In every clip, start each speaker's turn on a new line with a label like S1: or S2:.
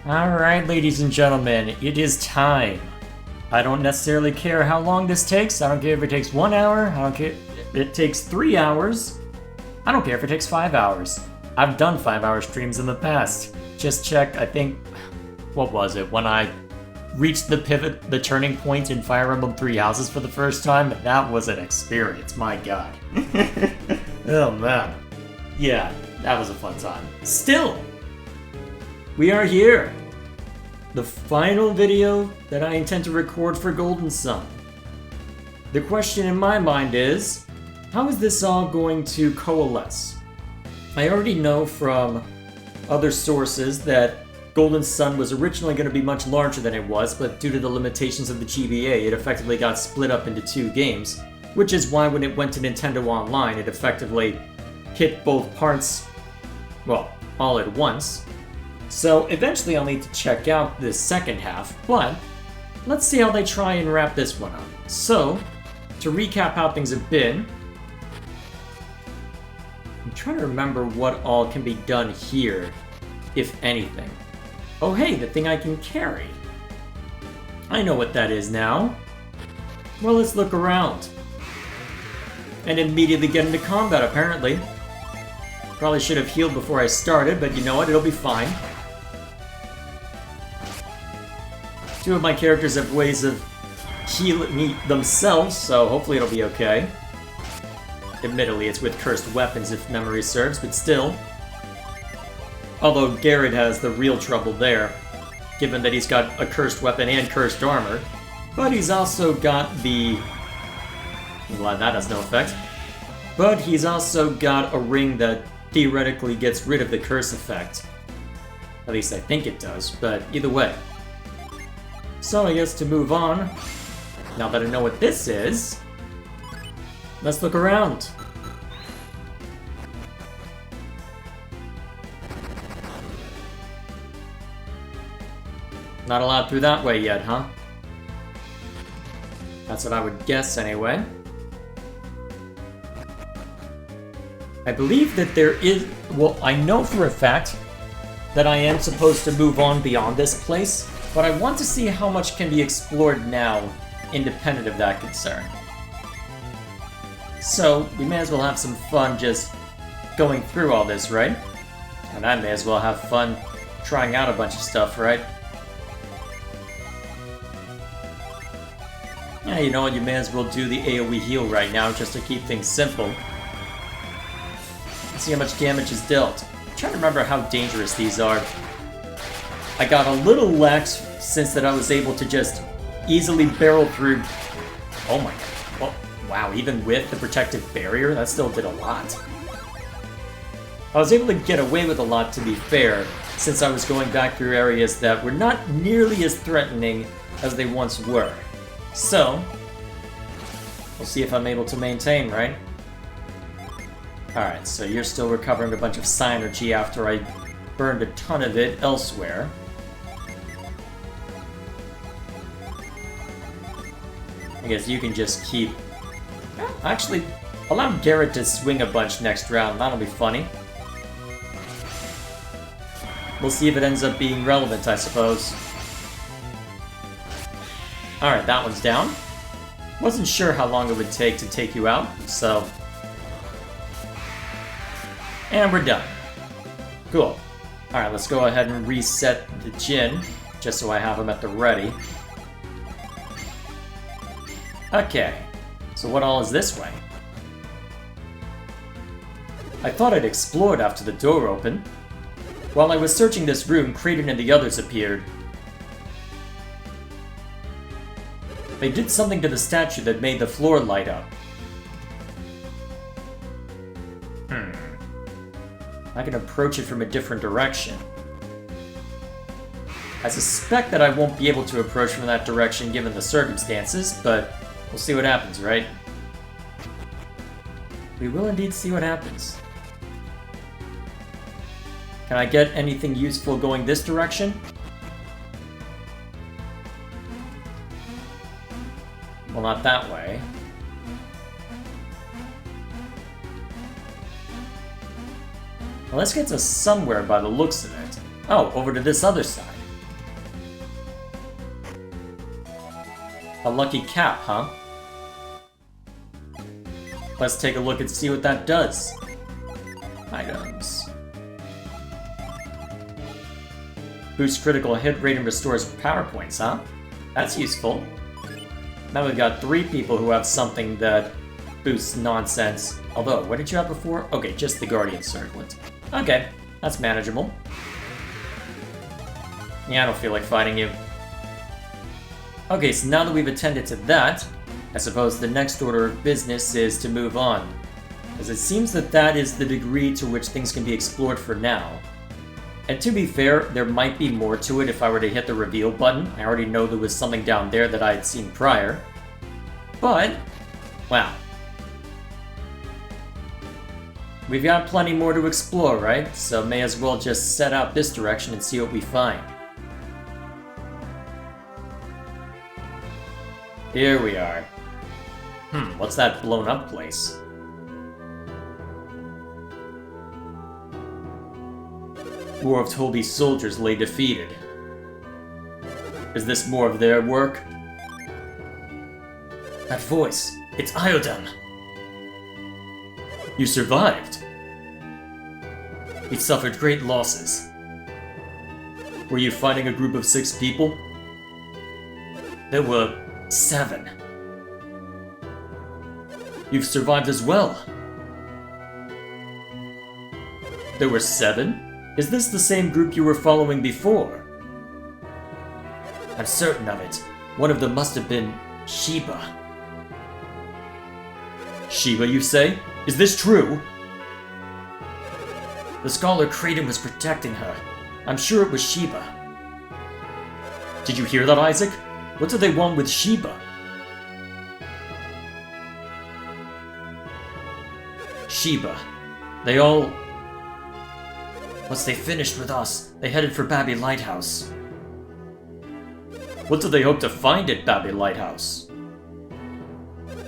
S1: Alright, ladies and gentlemen, it is time. I don't necessarily care how long this takes. I don't care if it takes 1 hour. I don't care if it takes 3 hours. I don't care if it takes 5 hours. I've done 5-hour streams in the past. Just check, I think, what was it? When I reached the pivot, the turning point in Fire Emblem Three Houses for the first time, that was an experience, my god. Oh man. Yeah, that was a fun time. Still, we are here. The final video that I intend to record for Golden Sun. The question in my mind is, how is this all going to coalesce? I already know from other sources that Golden Sun was originally going to be much larger than it was, but due to the limitations of the GBA, it effectively got split up into 2 games, which is why when it went to Nintendo Online, it effectively hit both parts, well, all at once. So eventually I'll need to check out this second half, but let's see how they try and wrap this one up. So, to recap how things have been, I'm trying to remember what all can be done here, if anything. Oh hey, the thing I can carry. I know what that is now. Well, let's look around. And immediately get into combat, apparently. Probably should have healed before I started, but you know what, it'll be fine. 2 of my characters have ways of healing themselves, so hopefully it'll be okay. Admittedly, it's with cursed weapons if memory serves, but still. Although Garrett has the real trouble there, given that he's got a cursed weapon and cursed armor. But he's also got the... well, that has no effect. But he's also got a ring that theoretically gets rid of the curse effect. At least I think it does, but either way. So I guess to move on, now that I know what this is, let's look around. Not allowed through that way yet, huh? That's what I would guess anyway. I believe that there is... well, I know for a fact that I am supposed to move on beyond this place, but I want to see how much can be explored now, independent of that concern. So, we may as well have some fun just going through all this, right? And I may as well have fun trying out a bunch of stuff, right? Yeah, you know what, you may as well do the AoE heal right now just to keep things simple. See how much damage is dealt. I'm trying to remember how dangerous these are. I got a little lax since that I was able to just easily barrel through... oh my god. Well, wow, even with the protective barrier, that still did a lot. I was able to get away with a lot, to be fair, since I was going back through areas that were not nearly as threatening as they once were. So, we'll see if I'm able to maintain, right? Alright, so you're still recovering a bunch of Psynergy after I burned a ton of it elsewhere. I guess you can just keep... actually, allow Garrett to swing a bunch next round, that'll be funny. We'll see if it ends up being relevant, I suppose. Alright, that one's down. Wasn't sure how long it would take to take you out, so... and we're done. Cool. Alright, let's go ahead and reset the Jin, just so I have them at the ready. Okay, so what all is this way? I thought I'd explored after the door opened. While I was searching this room, Kraden and the others appeared. They did something to the statue that made the floor light up. I can approach it from a different direction. I suspect that I won't be able to approach from that direction given the circumstances, but we'll see what happens, right? We will indeed see what happens. Can I get anything useful going this direction? Well, not that way. Well, let's get to somewhere by the looks of it. Oh, over to this other side. A lucky cap, huh? Let's take a look and see what that does. Items. Boosts critical hit rate and restores power points, huh? That's useful. Now we've got 3 people who have something that boosts nonsense. Although, what did you have before? Okay, just the Guardian Circlet. Okay, that's manageable. Yeah, I don't feel like fighting you. Okay, so now that we've attended to that, I suppose the next order of business is to move on. As it seems that that is the degree to which things can be explored for now. And to be fair, there might be more to it if I were to hit the reveal button. I already know there was something down there that I had seen prior. But, wow. We've got plenty more to explore, right? So may as well just set out this direction and see what we find. Here we are. What's that blown up place? More of Tolby's soldiers lay defeated. Is this more of their work? That voice, it's Iodun! You survived! We suffered great losses. Were you fighting a group of 6 people? There were 7. You've survived as well. There were 7? Is this the same group you were following before? I'm certain of it. One of them must have been Sheba. Sheba, you say? Is this true? The scholar Kraden was protecting her. I'm sure it was Sheba. Did you hear that, Isaac? What do they want with Sheba? Sheba. They all... Once they finished with us, they headed for Babby Lighthouse. What do they hope to find at Babby Lighthouse?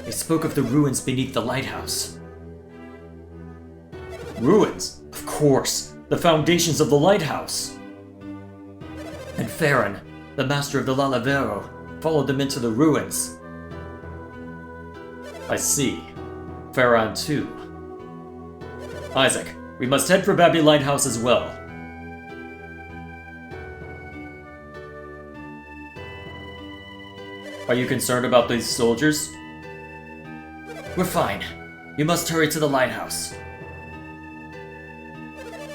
S1: They spoke of the ruins beneath the lighthouse. Ruins? Of course! The foundations of the lighthouse! And Farron, the master of the Lalavero, followed them into the ruins. I see. Farron too. Isaac, we must head for Babby Lighthouse as well. Are you concerned about these soldiers? We're fine. You must hurry to the lighthouse.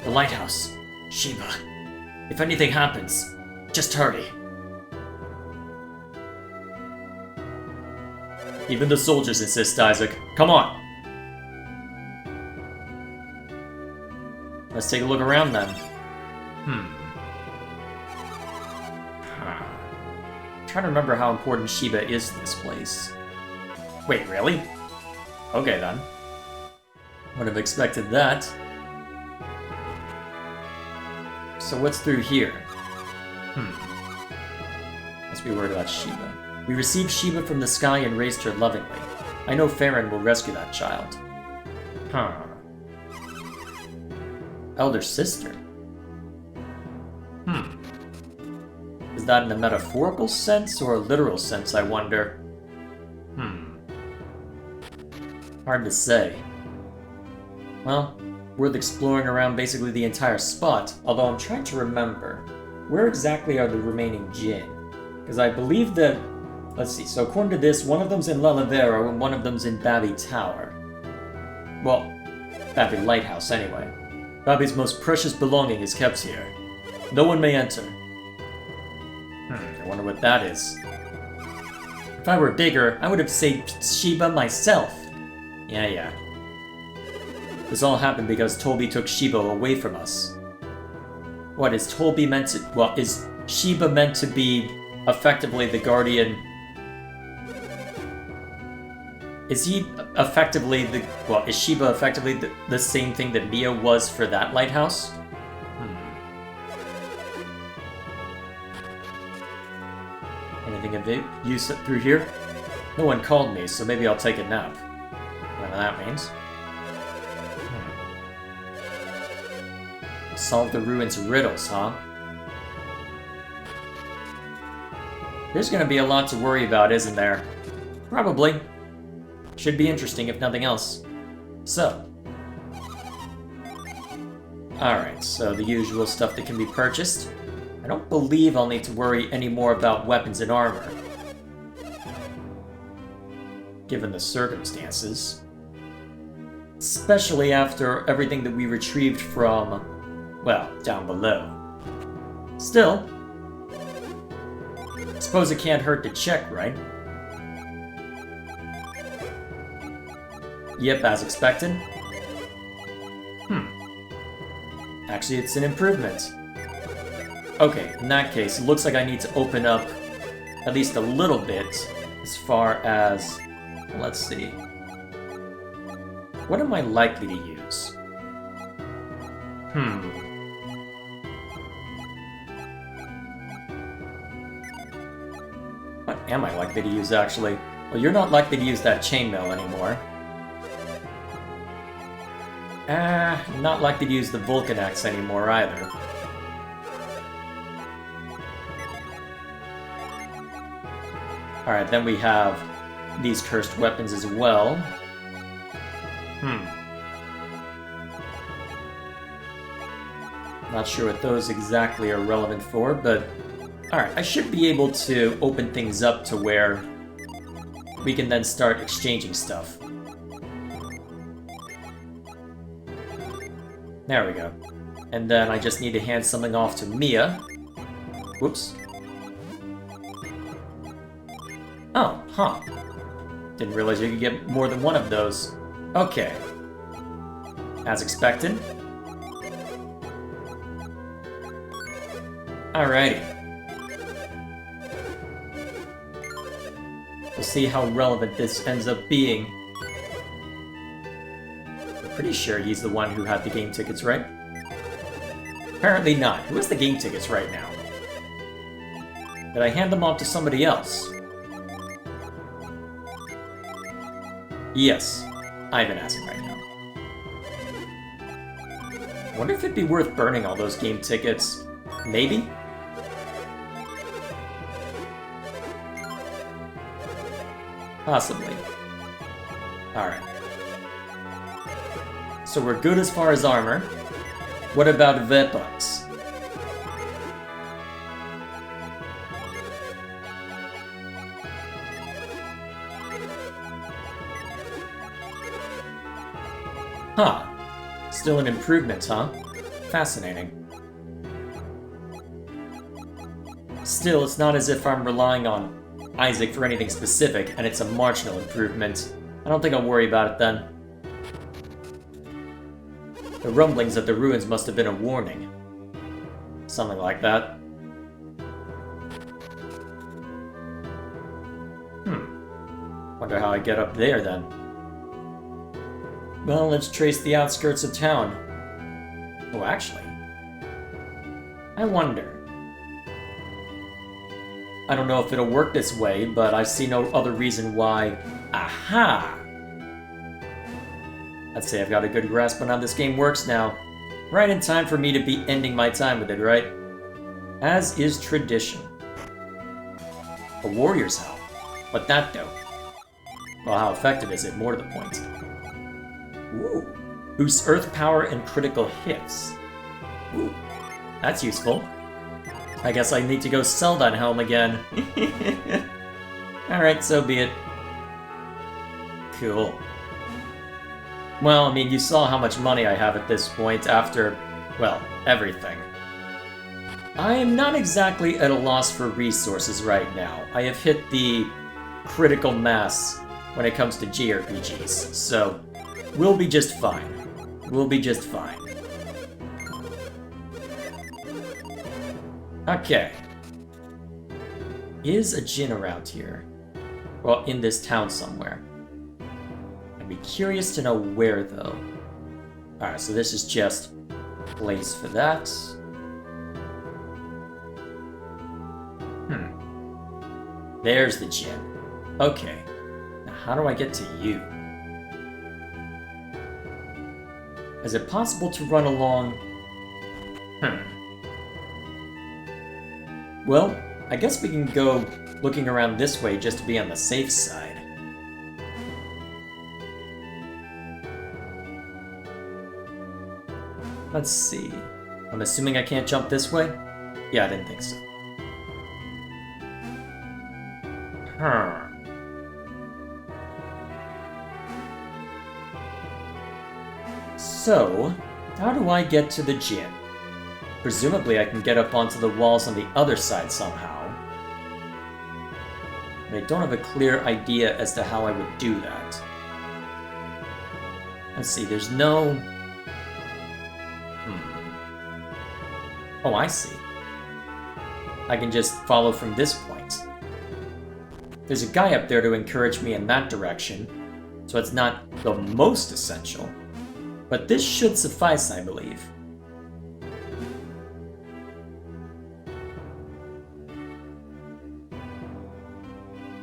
S1: The lighthouse. Sheba. If anything happens, just hurry. Even the soldiers insist, Isaac. Come on! Let's take a look around then. I'm trying to remember how important Sheba is to this place. Wait, really? Okay then. Would have expected that. So what's through here? Must be worried about Sheba. We received Sheba from the sky and raised her lovingly. I know Farron will rescue that child. Elder sister? Is that in a metaphorical sense or a literal sense, I wonder? Hard to say. Well, worth exploring around basically the entire spot, although I'm trying to remember. Where exactly are the remaining Jinn? Because I believe that... Let's see, so according to this, one of them's in Lalavero and one of them's in Babby Tower. Well, Babby Lighthouse anyway. Babby's most precious belonging is kept here. No one may enter. I wonder what that is. If I were bigger, I would have saved Sheba myself. Yeah. This all happened because Tolby took Sheba away from us. What, is Tolby meant to... Well, is Sheba meant to be effectively the guardian... Is he effectively the... Well, is Sheba effectively the same thing that Mia was for that lighthouse? Anything of use through here? No one called me, so maybe I'll take a nap. Whatever that means. Solve the ruins riddles, huh? There's gonna be a lot to worry about, isn't there? Probably. Should be interesting if nothing else. So. Alright, so the usual stuff that can be purchased. I don't believe I'll need to worry anymore about weapons and armor. Given the circumstances. Especially after everything that we retrieved from, well, down below. Still, suppose it can't hurt to check, right? Yep, as expected. Actually, it's an improvement. Okay, in that case, it looks like I need to open up at least a little bit as far as... Let's see. What am I likely to use? What am I likely to use, actually? Well, you're not likely to use that chainmail anymore. Not likely to use the Vulcan axe anymore, either. Alright, then we have these cursed weapons as well. Not sure what those exactly are relevant for, but... Alright, I should be able to open things up to where we can then start exchanging stuff. There we go. And then I just need to hand something off to Mia. Whoops. Oh, huh. Didn't realize you could get more than one of those. Okay. As expected. Alrighty. We'll see how relevant this ends up being. I'm pretty sure he's the one who had the game tickets, right? Apparently not. Who has the game tickets right now? Did I hand them off to somebody else? Yes. I've been asking right now. Wonder if it'd be worth burning all those game tickets. Maybe? Possibly. Alright. So we're good as far as armor. What about weapons? Huh. Still an improvement, huh? Fascinating. Still, it's not as if I'm relying on Isaac for anything specific, and it's a marginal improvement. I don't think I'll worry about it then. The rumblings of the ruins must have been a warning. Something like that. Wonder how I get up there then. Well, let's trace the outskirts of town. Oh, actually. I wonder. I don't know if it'll work this way, but I see no other reason why... Aha! I'd say I've got a good grasp on how this game works now. Right in time for me to be ending my time with it, right? As is tradition. A warrior's helm. What that do? Well, how effective is it? More to the point. Ooh. Boosts earth power and critical hits. Ooh. That's useful. I guess I need to go sell that helm again. Alright, so be it. Cool. Well, I mean, you saw how much money I have at this point after, well, everything. I am not exactly at a loss for resources right now. I have hit the critical mass when it comes to JRPGs, so we'll be just fine. We'll be just fine. Okay. Is a Jinn around here? Well, in this town somewhere. I'd be curious to know where, though. Alright, so this is just a place for that. There's the Jinn. Okay. Now how do I get to you? Is it possible to run along... Well, I guess we can go looking around this way just to be on the safe side. Let's see. I'm assuming I can't jump this way? Yeah, I didn't think so. So, how do I get to the gym? Presumably I can get up onto the walls on the other side somehow. But I don't have a clear idea as to how I would do that. Let's see, there's no... Oh, I see. I can just follow from this point. There's a guy up there to encourage me in that direction, so it's not the most essential. But this should suffice, I believe.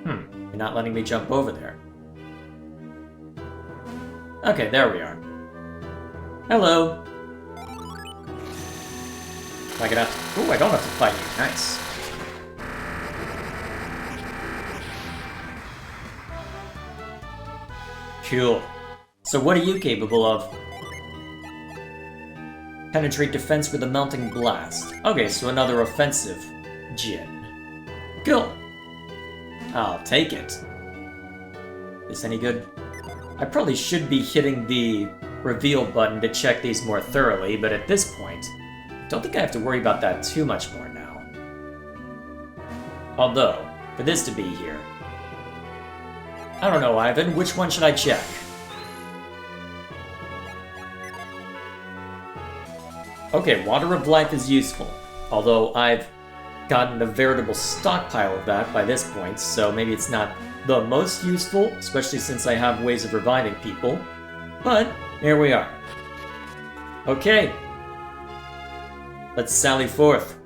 S1: You're not letting me jump over there. Okay, there we are. Hello. I don't have to fight you. Nice. Cool. So what are you capable of? Penetrate defense with a melting blast. Okay, so another offensive Jin. Cool. I'll take it. Is this any good? I probably should be hitting the reveal button to check these more thoroughly, but at this point, I don't think I have to worry about that too much more now. Although, for this to be here... I don't know, Ivan, which one should I check? Okay, Water of Life is useful, although I've gotten a veritable stockpile of that by this point, so maybe it's not the most useful, especially since I have ways of reviving people. But, here we are. Okay. Let's sally forth.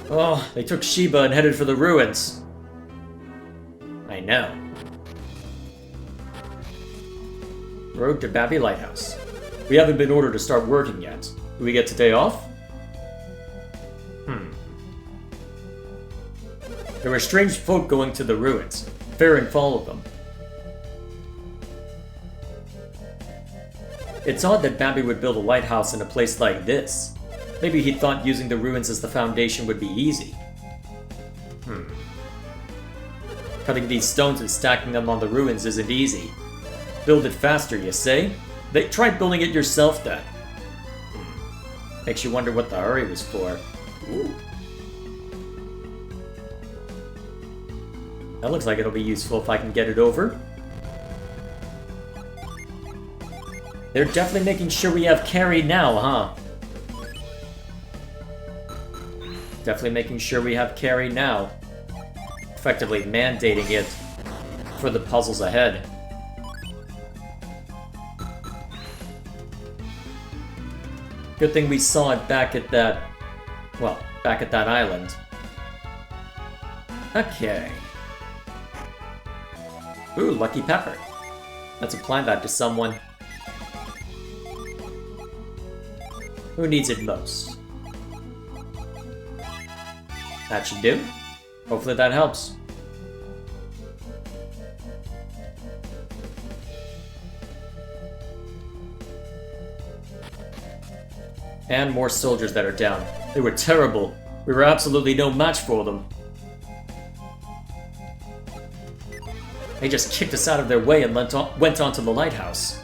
S1: Oh, they took Sheba and headed for the ruins. I know. Road to Babby Lighthouse. We haven't been ordered to start working yet. Do we get today off? There were strange folk going to the ruins. Farron followed them. It's odd that Babby would build a lighthouse in a place like this. Maybe he thought using the ruins as the foundation would be easy. Cutting these stones and stacking them on the ruins isn't easy. Build it faster, you say? Try building it yourself then. Makes you wonder what the hurry was for. Ooh. That looks like it'll be useful if I can get it over. They're definitely making sure we have carry now, huh? Definitely making sure we have carry now. Effectively mandating it for the puzzles ahead. Good thing we saw it back at that... well, back at that island. Okay. Ooh, Lucky Pepper. Let's apply that to someone. Who needs it most? That should do. Hopefully that helps. And more soldiers that are down. They were terrible. We were absolutely no match for them. They just kicked us out of their way and went on to the lighthouse.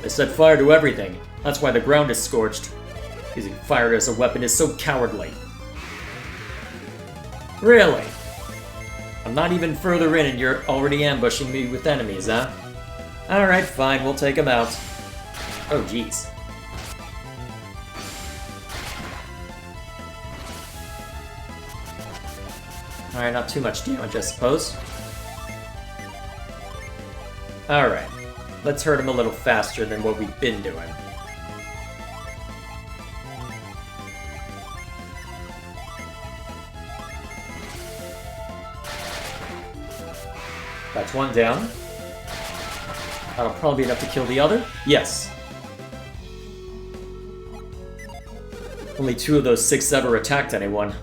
S1: They set fire to everything. That's why the ground is scorched. Using fire as a weapon is so cowardly. Really? I'm not even further in and you're already ambushing me with enemies, huh? Alright, fine, we'll take them out. Oh, jeez. Alright, not too much damage, I suppose. Alright, let's hurt him a little faster than what we've been doing. That's one down. That'll probably be enough to kill the other. Yes. Only 2 of those 6 ever attacked anyone.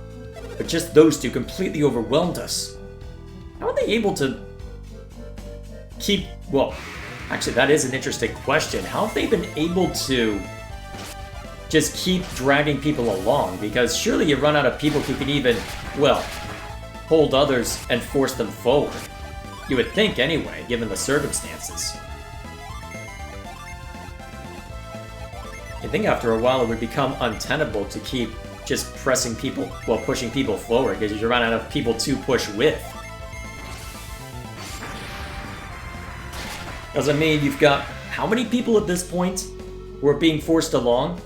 S1: But just those 2 completely overwhelmed us. How are they able to keep... Well, actually, that is an interesting question. How have they been able to just keep dragging people along? Because surely you run out of people who can even, well, hold others and force them forward. You would think anyway, given the circumstances. I think after a while it would become untenable to keep just pressing people, well, pushing people forward, because you run out of people to push with. Because I mean, you've got how many people at this point who are being forced along?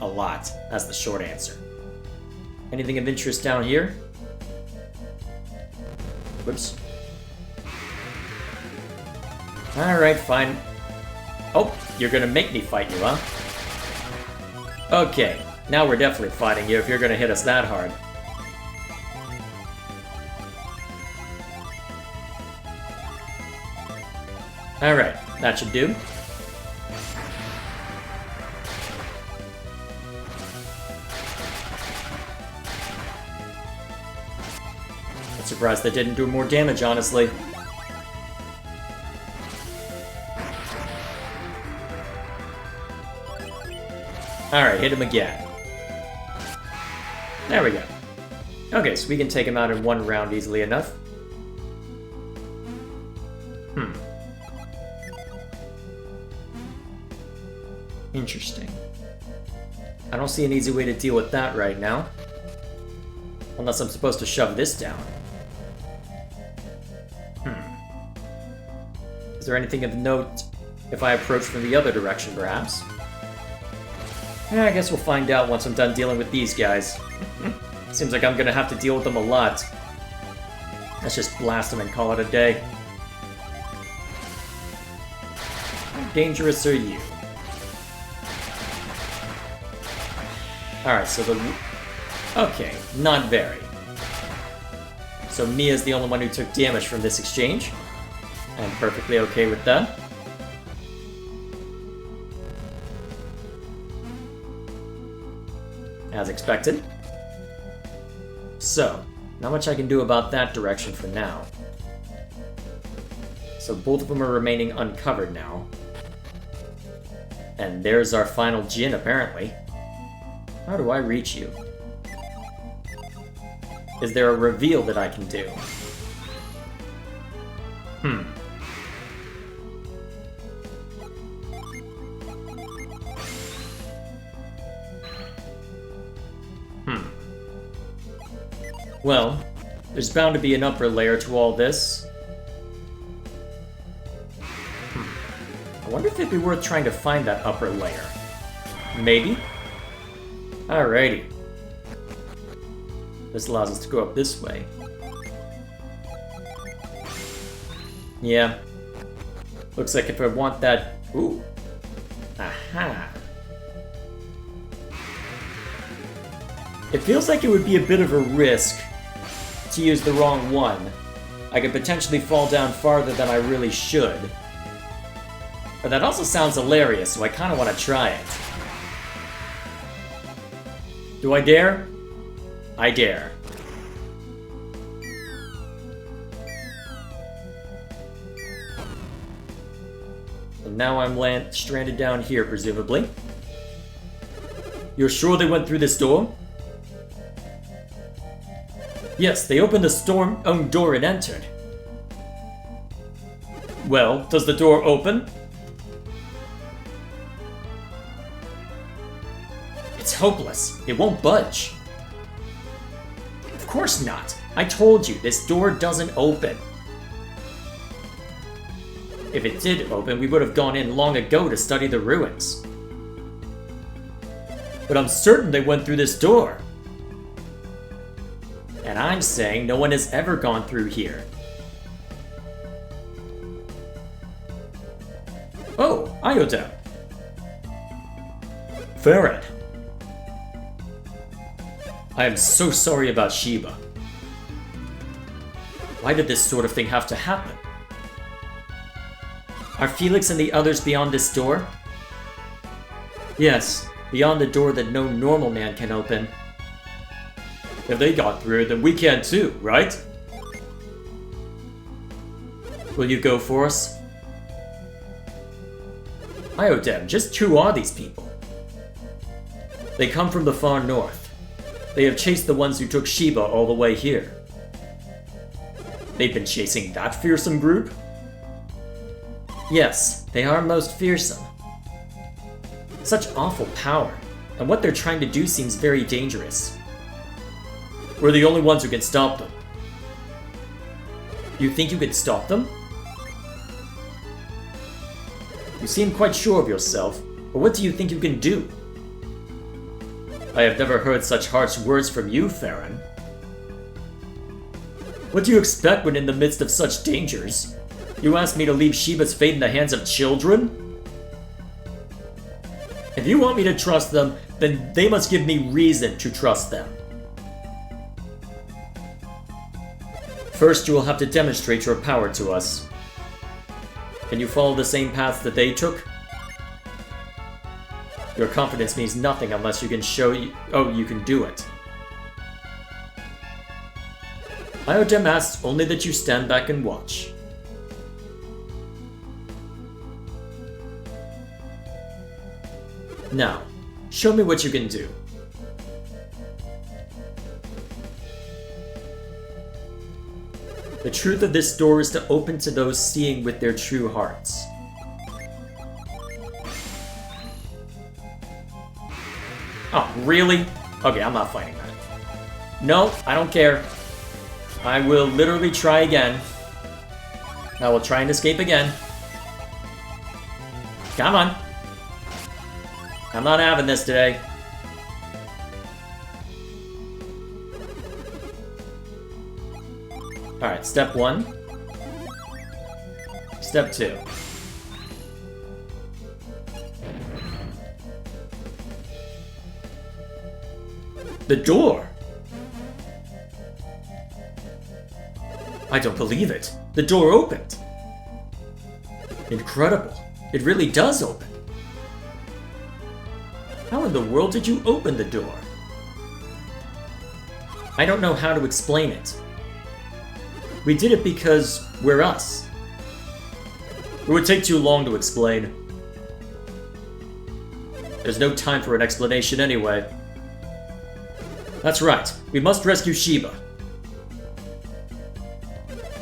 S1: A lot. That's the short answer. Anything of interest down here? Whoops. Alright, fine. Oh, you're gonna make me fight you, huh? Okay, now we're definitely fighting you if you're gonna hit us that hard. Alright, that should do. I'm surprised that didn't do more damage, honestly. Alright, hit him again. There we go. Okay, so we can take him out in one round easily enough. Interesting. I don't see an easy way to deal with that right now. Unless I'm supposed to shove this down. Is there anything of note if I approach from the other direction, perhaps? Yeah, I guess we'll find out once I'm done dealing with these guys. Seems like I'm gonna have to deal with them a lot. Let's just blast them and call it a day. How dangerous are you? Alright, so the... Okay, not very. So Mia's the only one who took damage from this exchange. I'm perfectly okay with that. As expected. So, not much I can do about that direction for now. So both of them are remaining uncovered now. And there's our final Jin, apparently. How do I reach you? Is there a reveal that I can do? Well, there's bound to be an upper layer to all this. I wonder if it'd be worth trying to find that upper layer. Maybe? Alrighty. This allows us to go up this way. Yeah. Looks like if I want that... Ooh. Aha. It feels like it would be a bit of a risk to use the wrong one. I could potentially fall down farther than I really should. But that also sounds hilarious, so I kind of want to try it. Do I dare? I dare. And now I'm stranded down here, presumably. You're sure they went through this door? Yes, they opened the storm own door and entered. Well, does the door open? It's hopeless. It won't budge. Of course not. I told you, this door doesn't open. If it did open, we would have gone in long ago to study the ruins. But I'm certain they went through this door. And I'm saying no one has ever gone through here. Oh, Ioda. Farad. I am so sorry about Shiba. Why did this sort of thing have to happen? Are Felix and the others beyond this door? Yes, beyond the door that no normal man can open. If they got through, then we can too, right? Will you go for us? Iodem, just who are these people? They come from the far north. They have chased the ones who took Shiba all the way here. They've been chasing that fearsome group? Yes, they are most fearsome. Such awful power, and what they're trying to do seems very dangerous. We're the only ones who can stop them. You think you can stop them? You seem quite sure of yourself, but what do you think you can do? I have never heard such harsh words from you, Farron. What do you expect when in the midst of such dangers? You ask me to leave Shiba's fate in the hands of children? If you want me to trust them, then they must give me reason to trust them. First, you will have to demonstrate your power to us. Can you follow the same paths that they took? Your confidence means nothing unless you can show you can do it. Iodem asks only that you stand back and watch. Now, show me what you can do. The truth of this door is to open to those seeing with their true hearts. Oh, really? Okay, I'm not fighting that. No, I don't care. I will literally try again. I will try and escape again. Come on. I'm not having this today. Alright, step 1. Step 2. The door! I don't believe it. The door opened. Incredible. It really does open. How in the world did you open the door? I don't know how to explain it. We did it because we're us. It would take too long to explain. There's no time for an explanation anyway. That's right. We must rescue Shiba.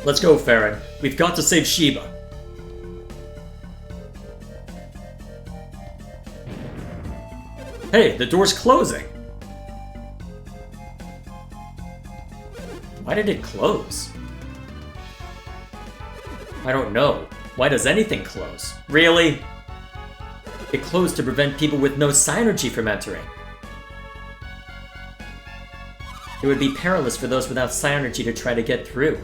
S1: Let's go, Farron. We've got to save Shiba. Hey, the door's closing. Why did it close? I don't know. Why does anything close? Really? It closed to prevent people with no synergy from entering. It would be perilous for those without synergy to try to get through.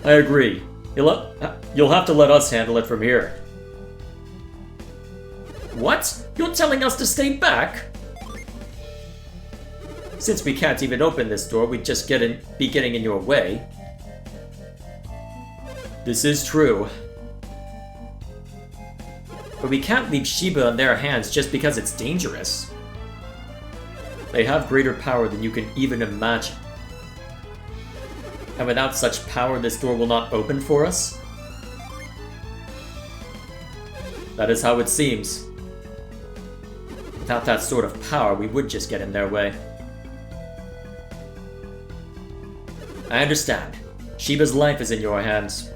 S1: I agree. You'll have to let us handle it from here. What? You're telling us to stay back? Since we can't even open this door, we'd just be getting in your way. This is true. But we can't leave Shiba in their hands just because it's dangerous. They have greater power than you can even imagine. And without such power, this door will not open for us? That is how it seems. Without that sort of power, we would just get in their way. I understand. Shiba's life is in your hands.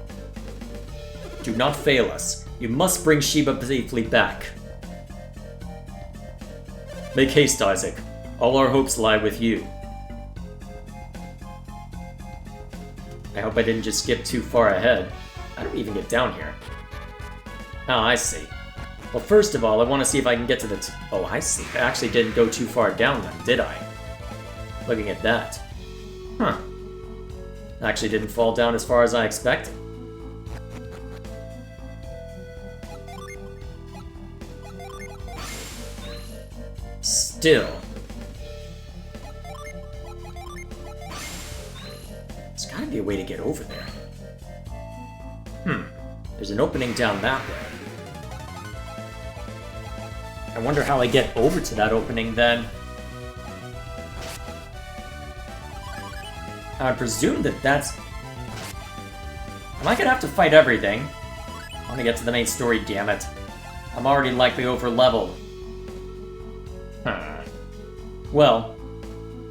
S1: Do not fail us. You must bring Shiba safely back. Make haste, Isaac. All our hopes lie with you. I hope I didn't just skip too far ahead. How do we even get down here? Oh, I see. Well, first of all, I want to see if I can get to the oh, I see. I actually didn't go too far down then, did I? Looking at that. Huh. Actually didn't fall down as far as I expected. Still. There's gotta be a way to get over there. There's an opening down that way. wonder how I get over to that opening then. I would presume that that's... Am I gonna have to fight everything? I want to get to the main story, damn it. I'm already likely over-leveled. Well,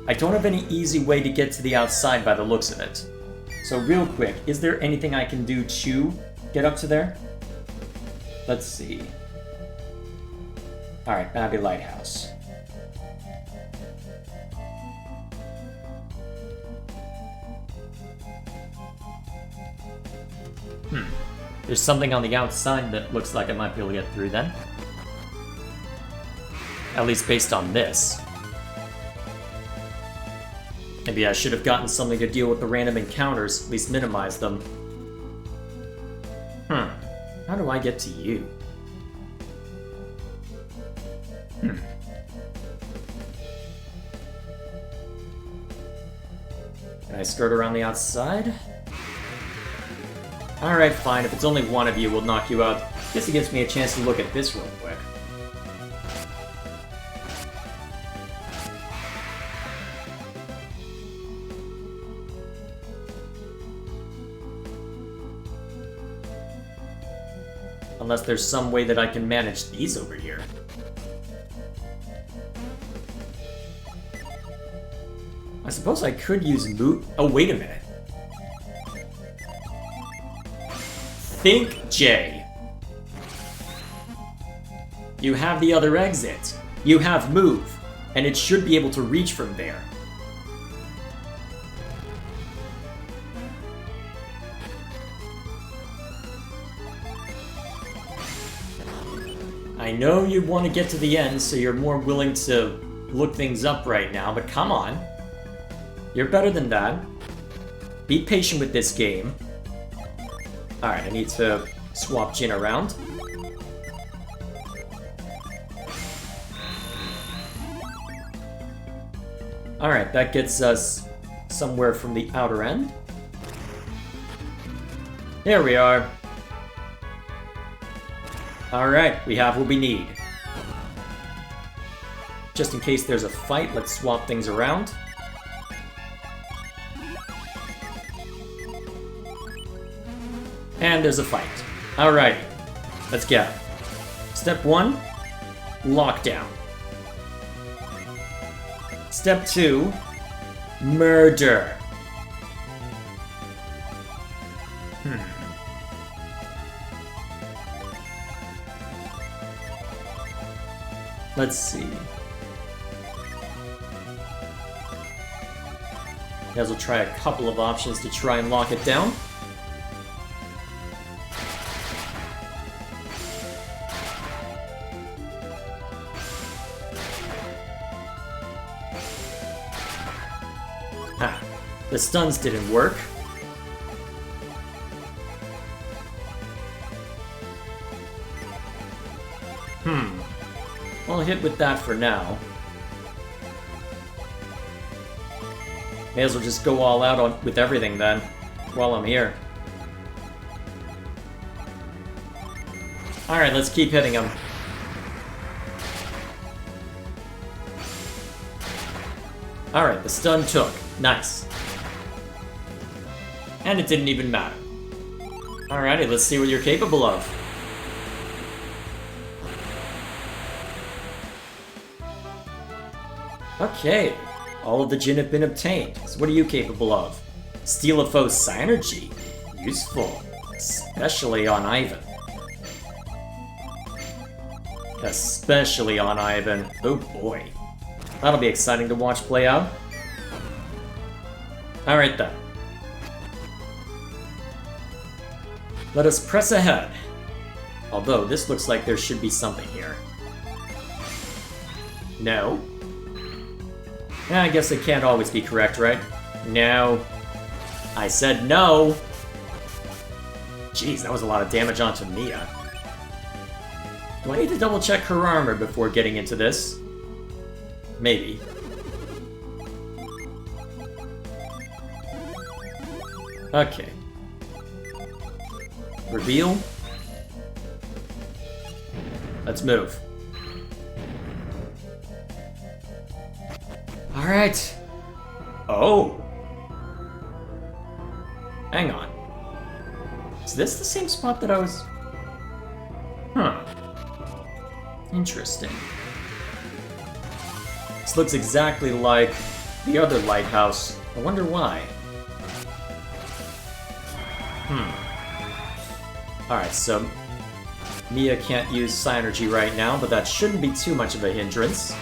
S1: I don't have any easy way to get to the outside by the looks of it. So real quick, is there anything I can do to get up to there? Let's see. Alright, Abbey Lighthouse. There's something on the outside that looks like I might be able to get through then. At least based on this. Maybe I should have gotten something to deal with the random encounters, at least minimize them. How do I get to you? Can I skirt around the outside? Alright, fine. If it's only one of you, we'll knock you out. Guess it gives me a chance to look at this real quick. Unless there's some way that I can manage these over here. I suppose I could use loot. Oh, wait a minute. Think, Jay. You have the other exit. You have move, and it should be able to reach from there. I know you want to get to the end, so you're more willing to look things up right now, but come on. You're better than that. Be patient with this game. Alright, I need to swap Jin around. Alright, that gets us somewhere from the outer end. Here we are. Alright, we have what we need. Just in case there's a fight, let's swap things around. And there's a fight. Alrighty, let's go. Step 1, lockdown. Step 2, murder. Let's see. Guys, we'll try a couple of options to try and lock it down. The stuns didn't work. I'll hit with that for now. May as well just go all out with everything then, while I'm here. Alright, let's keep hitting him. Alright, the stun took. Nice. And it didn't even matter. Alrighty, let's see what you're capable of. Okay, all of the Jin have been obtained. So what are you capable of? Steal a foe's Psynergy. Useful. Especially on Ivan. Especially on Ivan. Oh boy. That'll be exciting to watch play out. Alright then. Let us press ahead. Although, this looks like there should be something here. No. I guess it can't always be correct, right? No. I said no! Jeez, that was a lot of damage onto Mia. Do I need to double check her armor before getting into this? Maybe. Okay. Reveal. Let's move. Alright. Oh. Hang on. Is this the same spot that I was... Huh. Interesting. This looks exactly like the other lighthouse. I wonder why. Alright, so Mia can't use Psynergy right now, but that shouldn't be too much of a hindrance.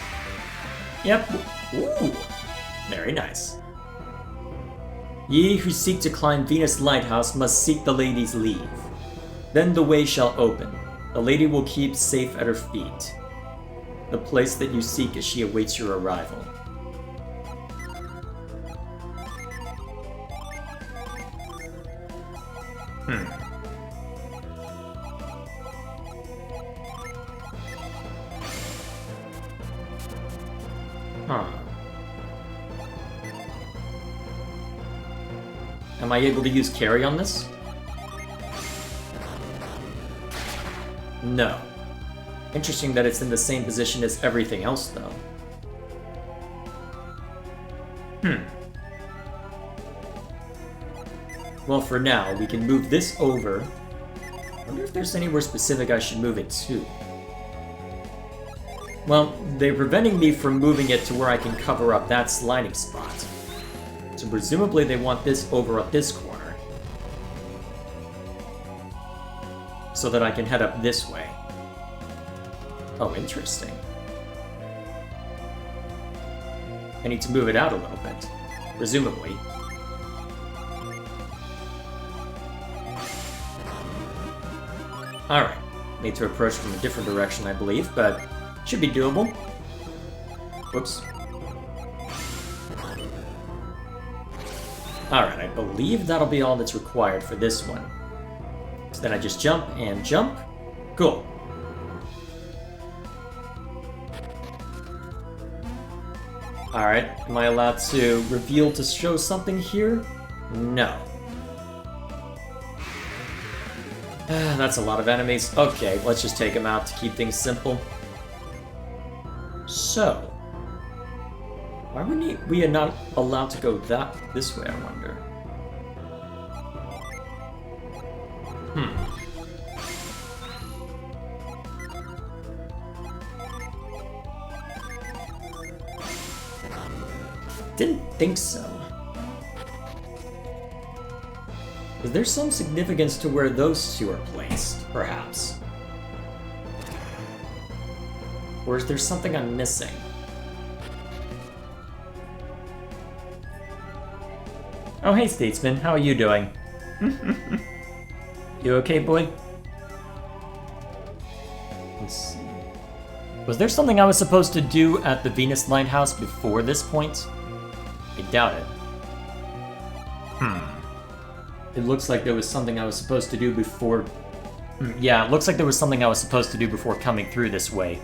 S1: Yep. Ooh. Very nice. Ye who seek to climb Venus Lighthouse must seek the lady's leave. Then the way shall open. The lady will keep safe at her feet. The place that you seek as she awaits your arrival. Huh. Am I able to use carry on this? No. Interesting that it's in the same position as everything else, though. Well, for now, we can move this over. I wonder if there's anywhere specific I should move it to. Well, they're preventing me from moving it to where I can cover up that sliding spot. So presumably they want this over at this corner. So that I can head up this way. Oh, interesting. I need to move it out a little bit, presumably. Alright, need to approach from a different direction, I believe, but should be doable. Whoops. Alright, I believe that'll be all that's required for this one. So then I just jump and jump. Cool. Alright, am I allowed to reveal to show something here? No. That's a lot of enemies. Okay, let's just take them out to keep things simple. So, why were we are not allowed to go this way, I wonder? Didn't think so. Is there some significance to where those two are placed, perhaps? Or is there something I'm missing? Oh, hey, Statesman. How are you doing? You okay, boy? Let's see. Was there something I was supposed to do at the Venus Lighthouse before this point? I doubt it. It looks like there was something I was supposed to do before... Yeah, it looks like there was something I was supposed to do before coming through this way.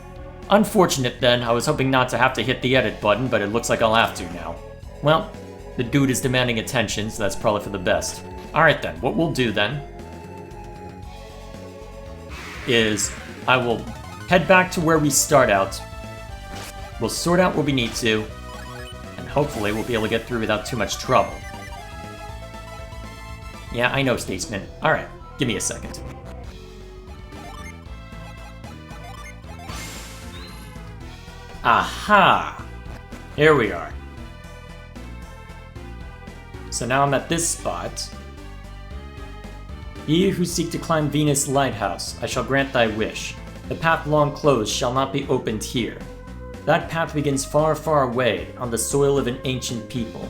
S1: Unfortunate then, I was hoping not to have to hit the edit button, but it looks like I'll have to now. Well, the dude is demanding attention, so that's probably for the best. Alright then, what we'll do then is I will head back to where we start out. We'll sort out what we need to, and hopefully we'll be able to get through without too much trouble. Yeah, I know, Statesman. Alright, give me a second. Aha! Here we are. So now I'm at this spot. Ye who seek to climb Venus Lighthouse, I shall grant thy wish. The path long closed shall not be opened here. That path begins far, far away, on the soil of an ancient people,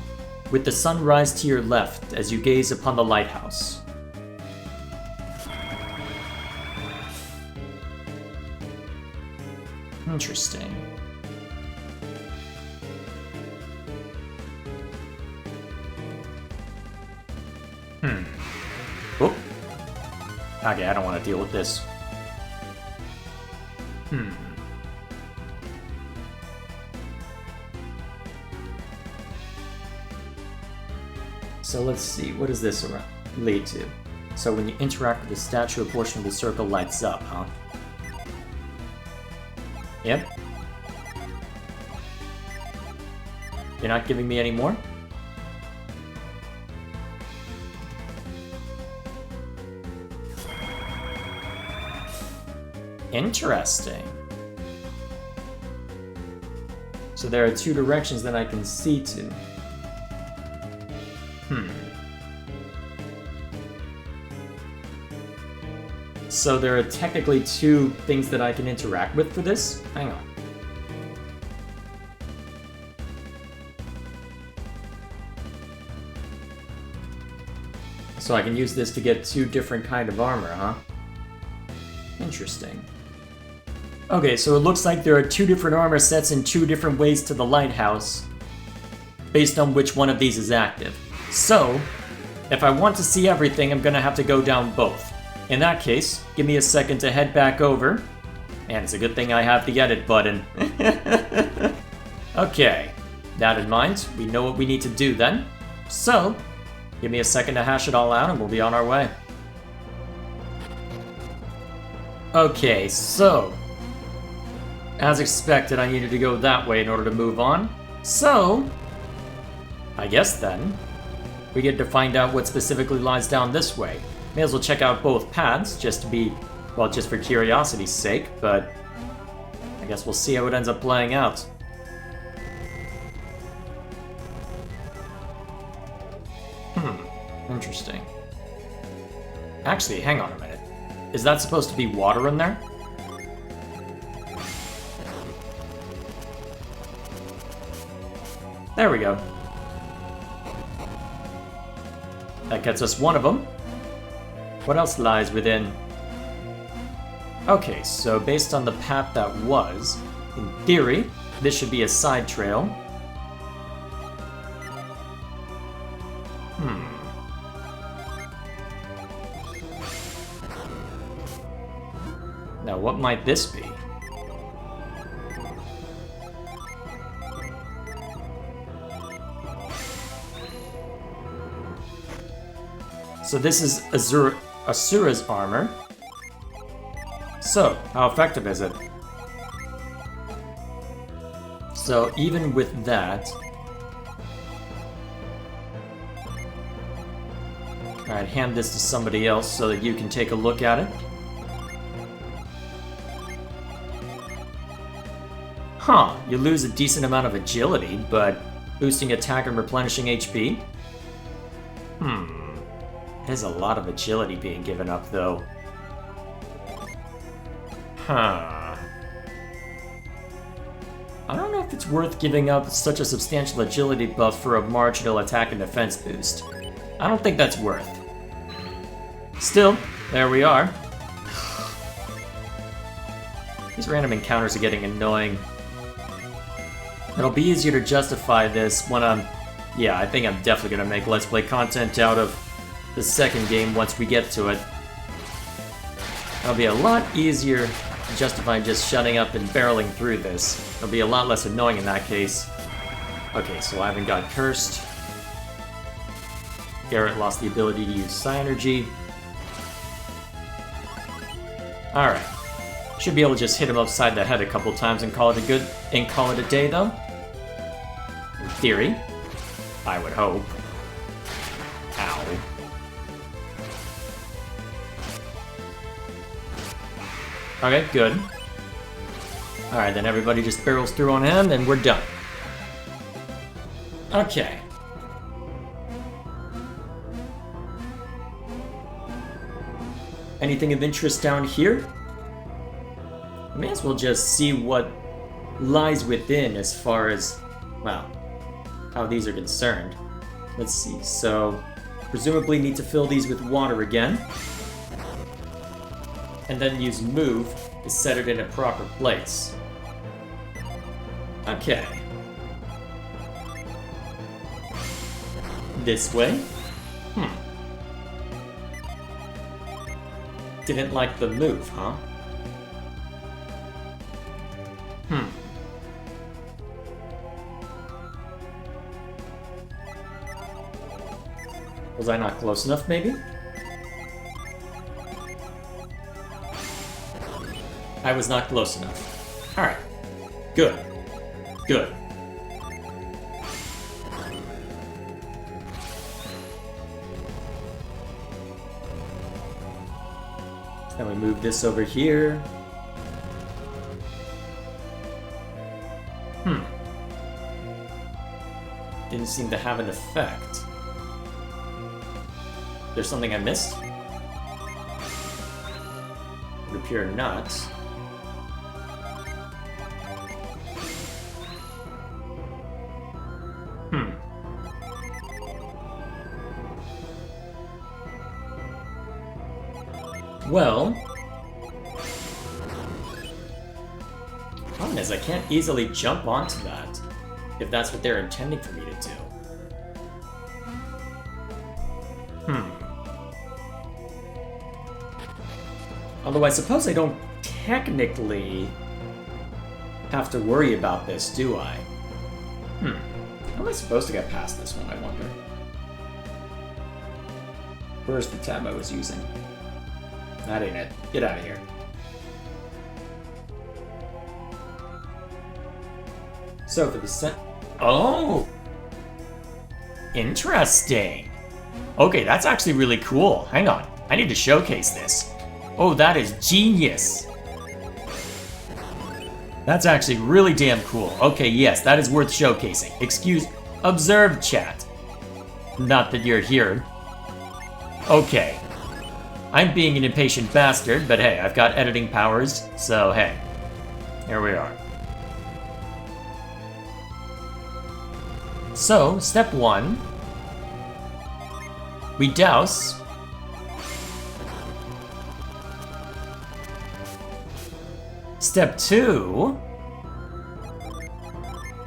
S1: with the sun rise to your left as you gaze upon the lighthouse. Interesting. Oh. Okay, I don't want to deal with this. So let's see, what does this lead to? So when you interact with the statue, a portion of the circle lights up, huh? Yep. You're not giving me any more? Interesting. So there are two directions that I can see to. So there are technically two things that I can interact with for this? Hang on. So I can use this to get two different kind of armor, huh? Interesting. Okay, so it looks like there are two different armor sets and two different ways to the lighthouse, based on which one of these is active. So, if I want to see everything, I'm gonna have to go down both. In that case, give me a second to head back over. And it's a good thing I have the edit button. Okay, that in mind, we know what we need to do then. So, give me a second to hash it all out and we'll be on our way. Okay, so, as expected, I needed to go that way in order to move on. So, I guess then, we get to find out what specifically lies down this way. May as well check out both paths, just to be, well, just for curiosity's sake, but I guess we'll see how it ends up playing out. Interesting. Actually, hang on a minute. Is that supposed to be water in there? There we go. That gets us one of them. What else lies within? Okay, so based on the path that was, in theory, this should be a side trail. Now, what might this be? So this is Asura's armor. So, how effective is it? So, even with that... Alright, hand this to somebody else so that you can take a look at it. Huh, you lose a decent amount of agility, but boosting attack and replenishing HP? There's a lot of agility being given up, though. Huh. I don't know if it's worth giving up such a substantial agility buff for a marginal attack and defense boost. I don't think that's worth. Still, there we are. These random encounters are getting annoying. It'll be easier to justify this when I'm... Yeah, I think I'm definitely gonna make Let's Play content out of the second game once we get to it. It'll be a lot easier to justify just shutting up and barreling through this. It'll be a lot less annoying in that case. Okay, so I haven't got cursed. Garrett lost the ability to use Psy-Energy. Alright. Should be able to just hit him upside the head a couple times and call it a day, though. In theory. I would hope. Ow. Okay, good. Alright, then everybody just barrels through on him, and we're done. Okay. Anything of interest down here? I may as well just see what lies within as far as, well, how these are concerned. Let's see, so presumably need to fill these with water again. And then use move to set it in a proper place. Okay. This way? Didn't like the move, huh? Was I not close enough, maybe? I was not close enough. Alright. Good. Good. Then we move this over here. Didn't seem to have an effect. There's something I missed? Would appear not. Well, problem is I can't easily jump onto that, if that's what they're intending for me to do. Although I suppose I don't technically have to worry about this, do I? How am I supposed to get past this one, I wonder? Where's the tab I was using? That ain't it. Get out of here. So for the Oh! Interesting. Okay, that's actually really cool. Hang on. I need to showcase this. Oh, that is genius. That's actually really damn cool. Okay, yes, that is worth showcasing. Observe, chat. Not that you're here. Okay. I'm being an impatient bastard, but hey, I've got editing powers, so hey. Here we are. So, step 1. We douse. Step 2.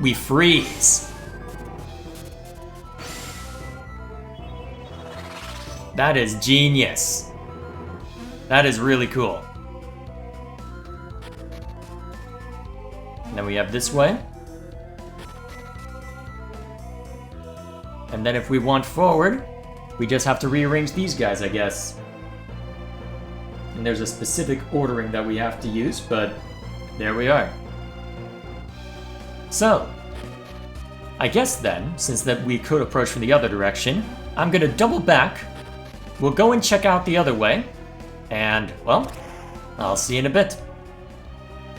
S1: We freeze. That is genius. That is really cool. And then we have this way. And then if we want forward, we just have to rearrange these guys, I guess. And there's a specific ordering that we have to use, but there we are. So, I guess then, since that we could approach from the other direction, I'm gonna double back. We'll go and check out the other way. And, well, I'll see you in a bit.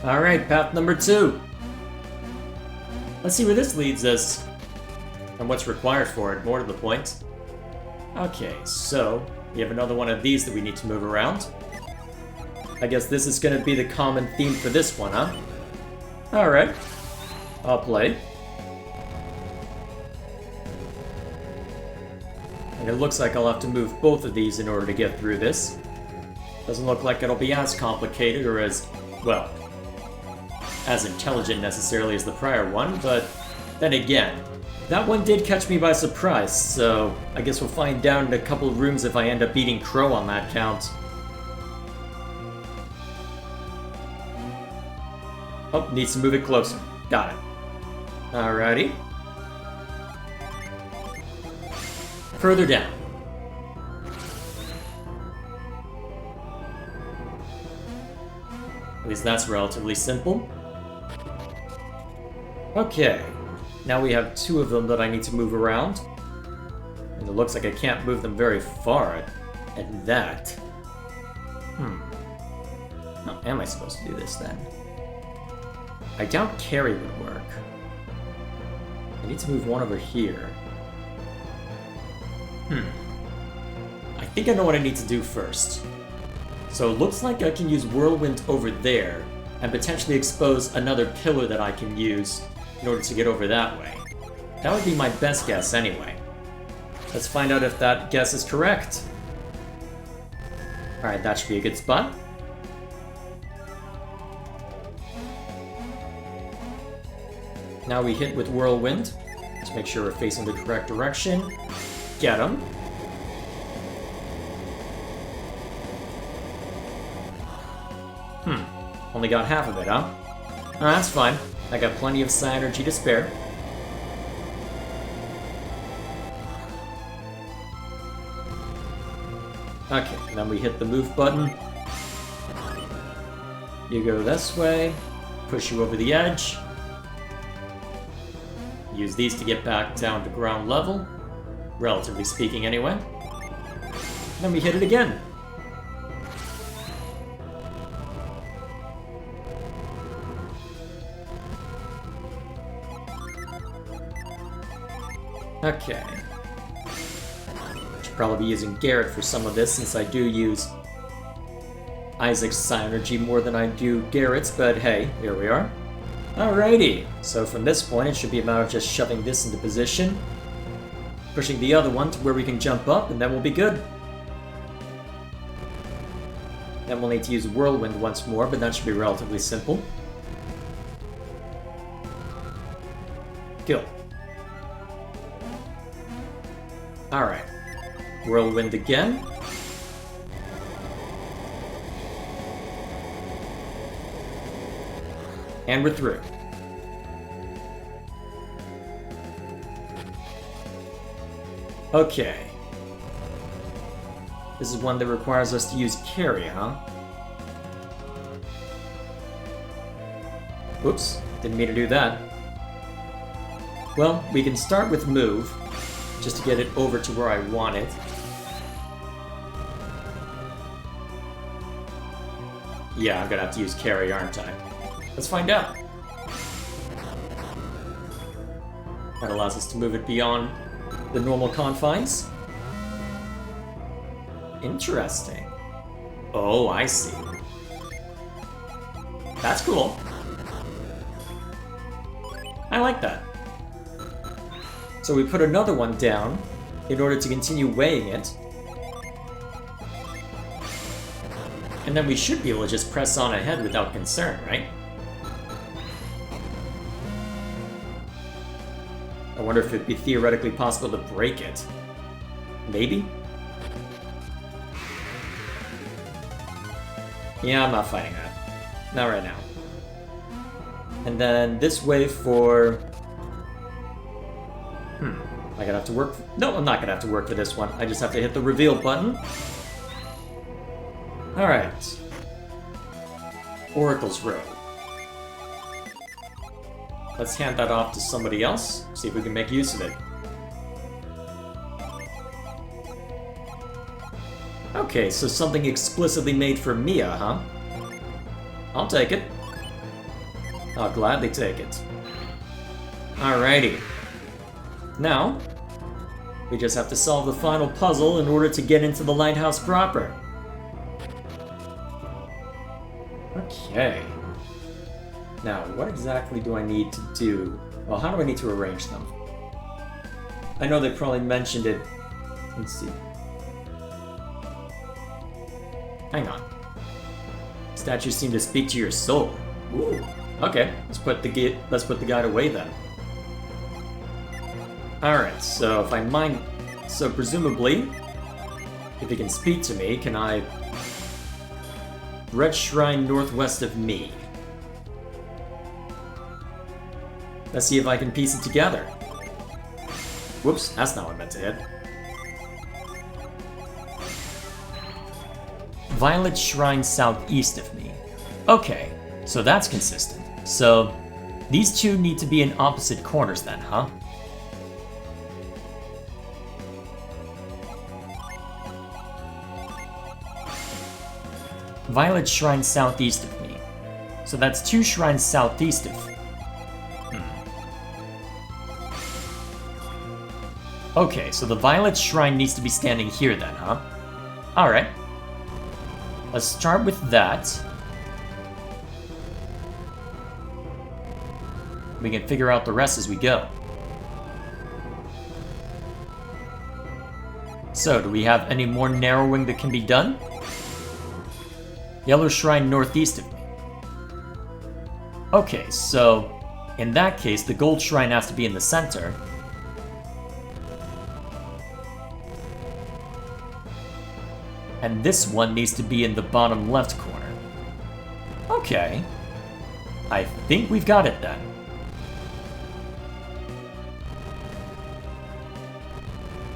S1: Alright, path number 2. Let's see where this leads us. And what's required for it, more to the point. Okay, so, we have another one of these that we need to move around. I guess this is gonna be the common theme for this one, huh? Alright. I'll play. And it looks like I'll have to move both of these in order to get through this. Doesn't look like it'll be as complicated or as, well, as intelligent necessarily as the prior one, but then again, that one did catch me by surprise, so I guess we'll find out in a couple of rooms if I end up beating Crow on that count. Oh, needs to move it closer. Got it. Alrighty. Further down. At least that's relatively simple. Okay. Now we have 2 of them that I need to move around. And it looks like I can't move them very far at that. How am I supposed to do this then? I doubt carry would work. I need to move one over here. I think I know what I need to do first. So it looks like I can use Whirlwind over there, and potentially expose another pillar that I can use in order to get over that way. That would be my best guess anyway. Let's find out if that guess is correct. Alright, that should be a good spot. Now we hit with Whirlwind. Let's make sure we're facing the correct direction. Get him. Only got half of it, huh? Oh, that's fine. I got plenty of psi energy to spare. Okay, then we hit the move button. You go this way. Push you over the edge. Use these to get back down to ground level. Relatively speaking, anyway. Then we hit it again. Okay. Should probably be using Garrett for some of this, since I do use Isaac's Psynergy more than I do Garrett's, but hey, here we are. Alrighty, so from this point it should be a matter of just shoving this into position, pushing the other one to where we can jump up, and then we'll be good. Then we'll need to use Whirlwind once more, but that should be relatively simple. Kill. Alright. Whirlwind again. And we're through. Okay. This is one that requires us to use carry, huh? Oops, didn't mean to do that. Well, we can start with move, just to get it over to where I want it. Yeah, I'm gonna have to use carry, aren't I? Let's find out. That allows us to move it beyond the normal confines. Interesting. Oh, I see. That's cool. I like that. So we put another one down in order to continue weighing it. And then we should be able to just press on ahead without concern, right? I wonder if it'd be theoretically possible to break it. Maybe? Yeah, I'm not fighting that. Not right now. And then this way for... Am I gonna have to work? No, I'm not gonna have to work for this one. I just have to hit the reveal button. Alright. Oracle's Road. Let's hand that off to somebody else, see if we can make use of it. Okay, so something explicitly made for Mia, huh? I'll take it. I'll gladly take it. Alrighty. Now, we just have to solve the final puzzle in order to get into the lighthouse proper. Okay. Now, what exactly do I need to do? Well, how do I need to arrange them? I know they probably mentioned it. Let's see. Hang on. Statues seem to speak to your soul. Ooh. Okay, let's put the guide away then. Alright, so if I mind... So presumably, if he can speak to me, can I... Red Shrine northwest of me. Let's see if I can piece it together. Whoops, that's not what I meant to hit. Violet Shrine southeast of me. Okay, so that's consistent. So, these two need to be in opposite corners then, huh? Violet Shrine southeast of me. So that's two shrines southeast of... Okay, so the Violet Shrine needs to be standing here then, huh? Alright. Let's start with that. We can figure out the rest as we go. So, do we have any more narrowing that can be done? Yellow Shrine northeast of me. Okay, so in that case, the Gold Shrine has to be in the center. And this one needs to be in the bottom left corner. Okay. I think we've got it then.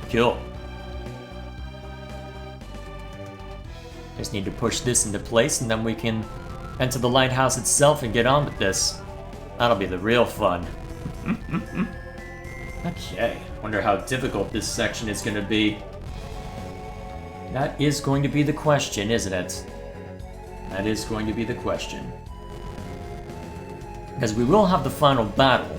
S1: Cool. Just need to push this into place and then we can enter the lighthouse itself and get on with this. That'll be the real fun. Okay, wonder how difficult this section is going to be. That is going to be the question, isn't it? That is going to be the question. Because we will have the final battle,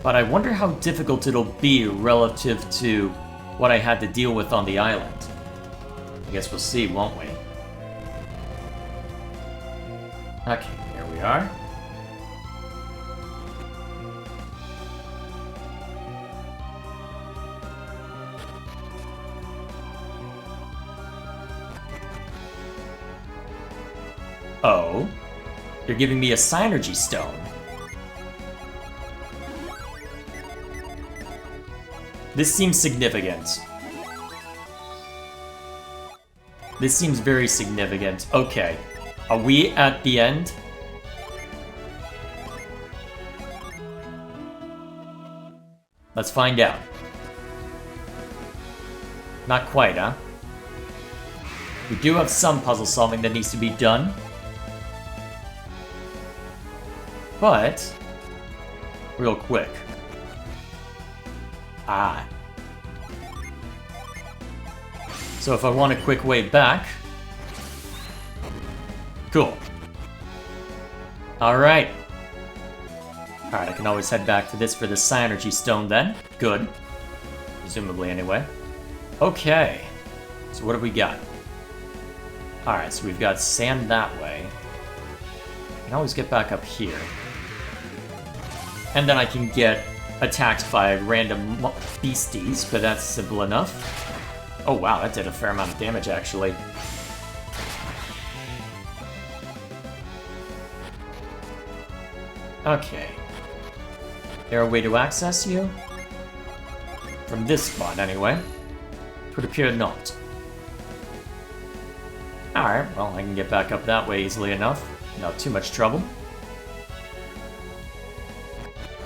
S1: But I wonder how difficult it'll be relative to what I had to deal with on the island. I guess we'll see, won't we? Okay, here we are. Oh, you're giving me a Synergy Stone. This seems significant. This seems very significant. Okay, are we at the end? Let's find out. Not quite, huh? We do have some puzzle solving that needs to be done. But, real quick. Ah. So if I want a quick way back... Cool. Alright. Alright, I can always head back to this for the Synergy Stone then. Good. Presumably, anyway. Okay. So what have we got? Alright, so we've got sand that way. I can always get back up here. And then I can get attacked by random beasties, but that's simple enough. Oh wow, that did a fair amount of damage, actually. Okay. There a way to access you? From this spot, anyway. It would appear not. Alright, well, I can get back up that way easily enough. Not too much trouble.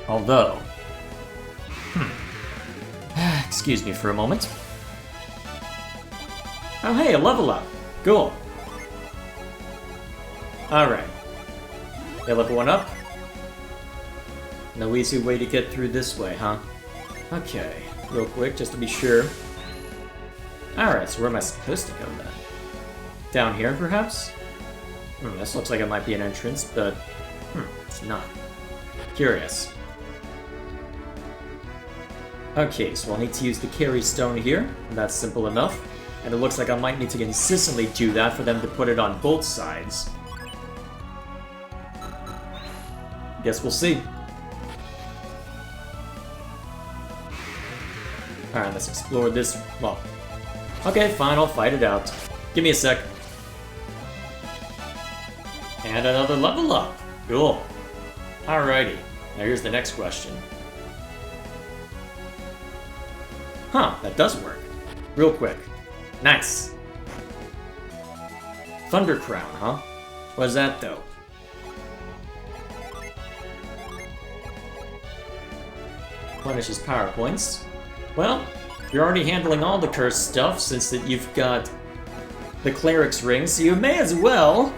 S1: Although... Excuse me for a moment. Oh hey, a level up! Cool. Alright. Okay, level 1 up. No easy way to get through this way, huh? Okay, real quick, just to be sure. Alright, so where am I supposed to go then? Down here, perhaps? This looks like it might be an entrance, but... it's not. Curious. Okay, so I'll need to use the carry stone here, and that's simple enough. And it looks like I might need to consistently do that for them to put it on both sides. Guess we'll see. Alright, let's explore this... well... okay, fine, I'll fight it out. Give me a sec. And another level up. Cool. Alrighty. Now here's the next question. Huh, that does work. Real quick. Nice. Thunder Crown, huh? What is that, though? Replenishes power points. Well, you're already handling all the cursed stuff since that you've got the Cleric's Ring, so you may as well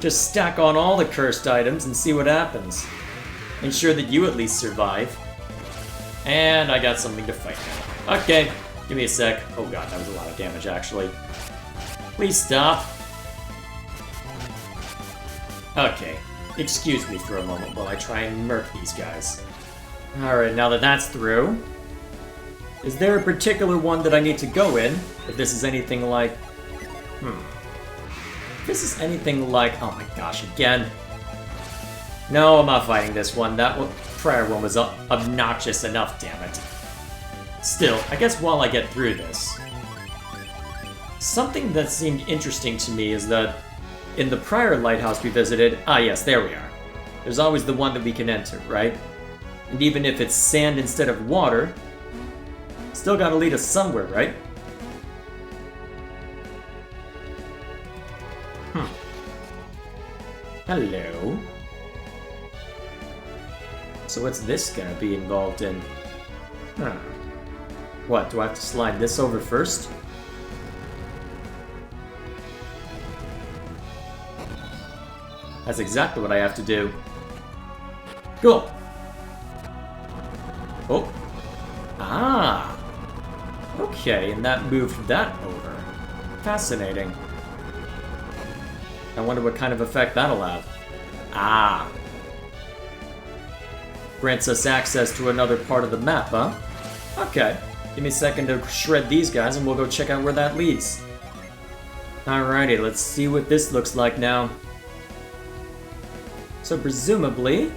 S1: just stack on all the cursed items and see what happens. Ensure that you at least survive. And I got something to fight now. Okay, give me a sec. Oh god, that was a lot of damage, actually. Please stop. Okay, excuse me for a moment while I try and murk these guys. Alright, now that that's through, is there a particular one that I need to go in? If this is anything like... If this is anything like... oh my gosh, again. No, I'm not fighting this one. That prior one was obnoxious enough, damn it. Still, I guess while I get through this... something that seemed interesting to me is that in the prior lighthouse we visited... ah yes, there we are. There's always the one that we can enter, right? And even if it's sand instead of water, still gotta lead us somewhere, right? Hello. So what's this gonna be involved in? What, do I have to slide this over first? That's exactly what I have to do. Cool. Oh. Ah. Okay, and that moved that over. Fascinating. I wonder what kind of effect that'll have. Ah. grants us access to another part of the map, huh? Okay. Give me a second to shred these guys and we'll go check out where that leads. Alrighty, let's see what this looks like now. So presumably,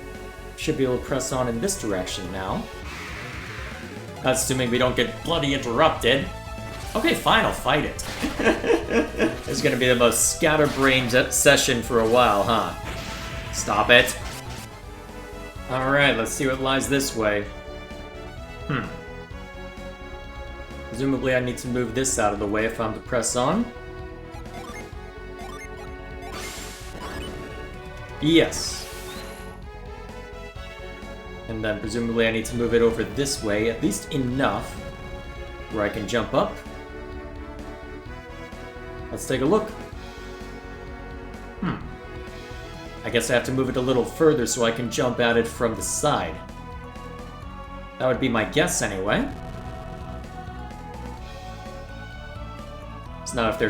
S1: should be able to press on in this direction now. That's assuming we don't get bloody interrupted. Okay, fine, I'll fight it. This is gonna be the most scatterbrained session for a while, huh? Stop it. Alright, let's see what lies this way. Presumably I need to move this out of the way if I'm to press on. Yes. And then presumably I need to move it over this way, at least enough, where I can jump up. Let's take a look. I guess I have to move it a little further so I can jump at it from the side. That would be my guess anyway. It's not like they're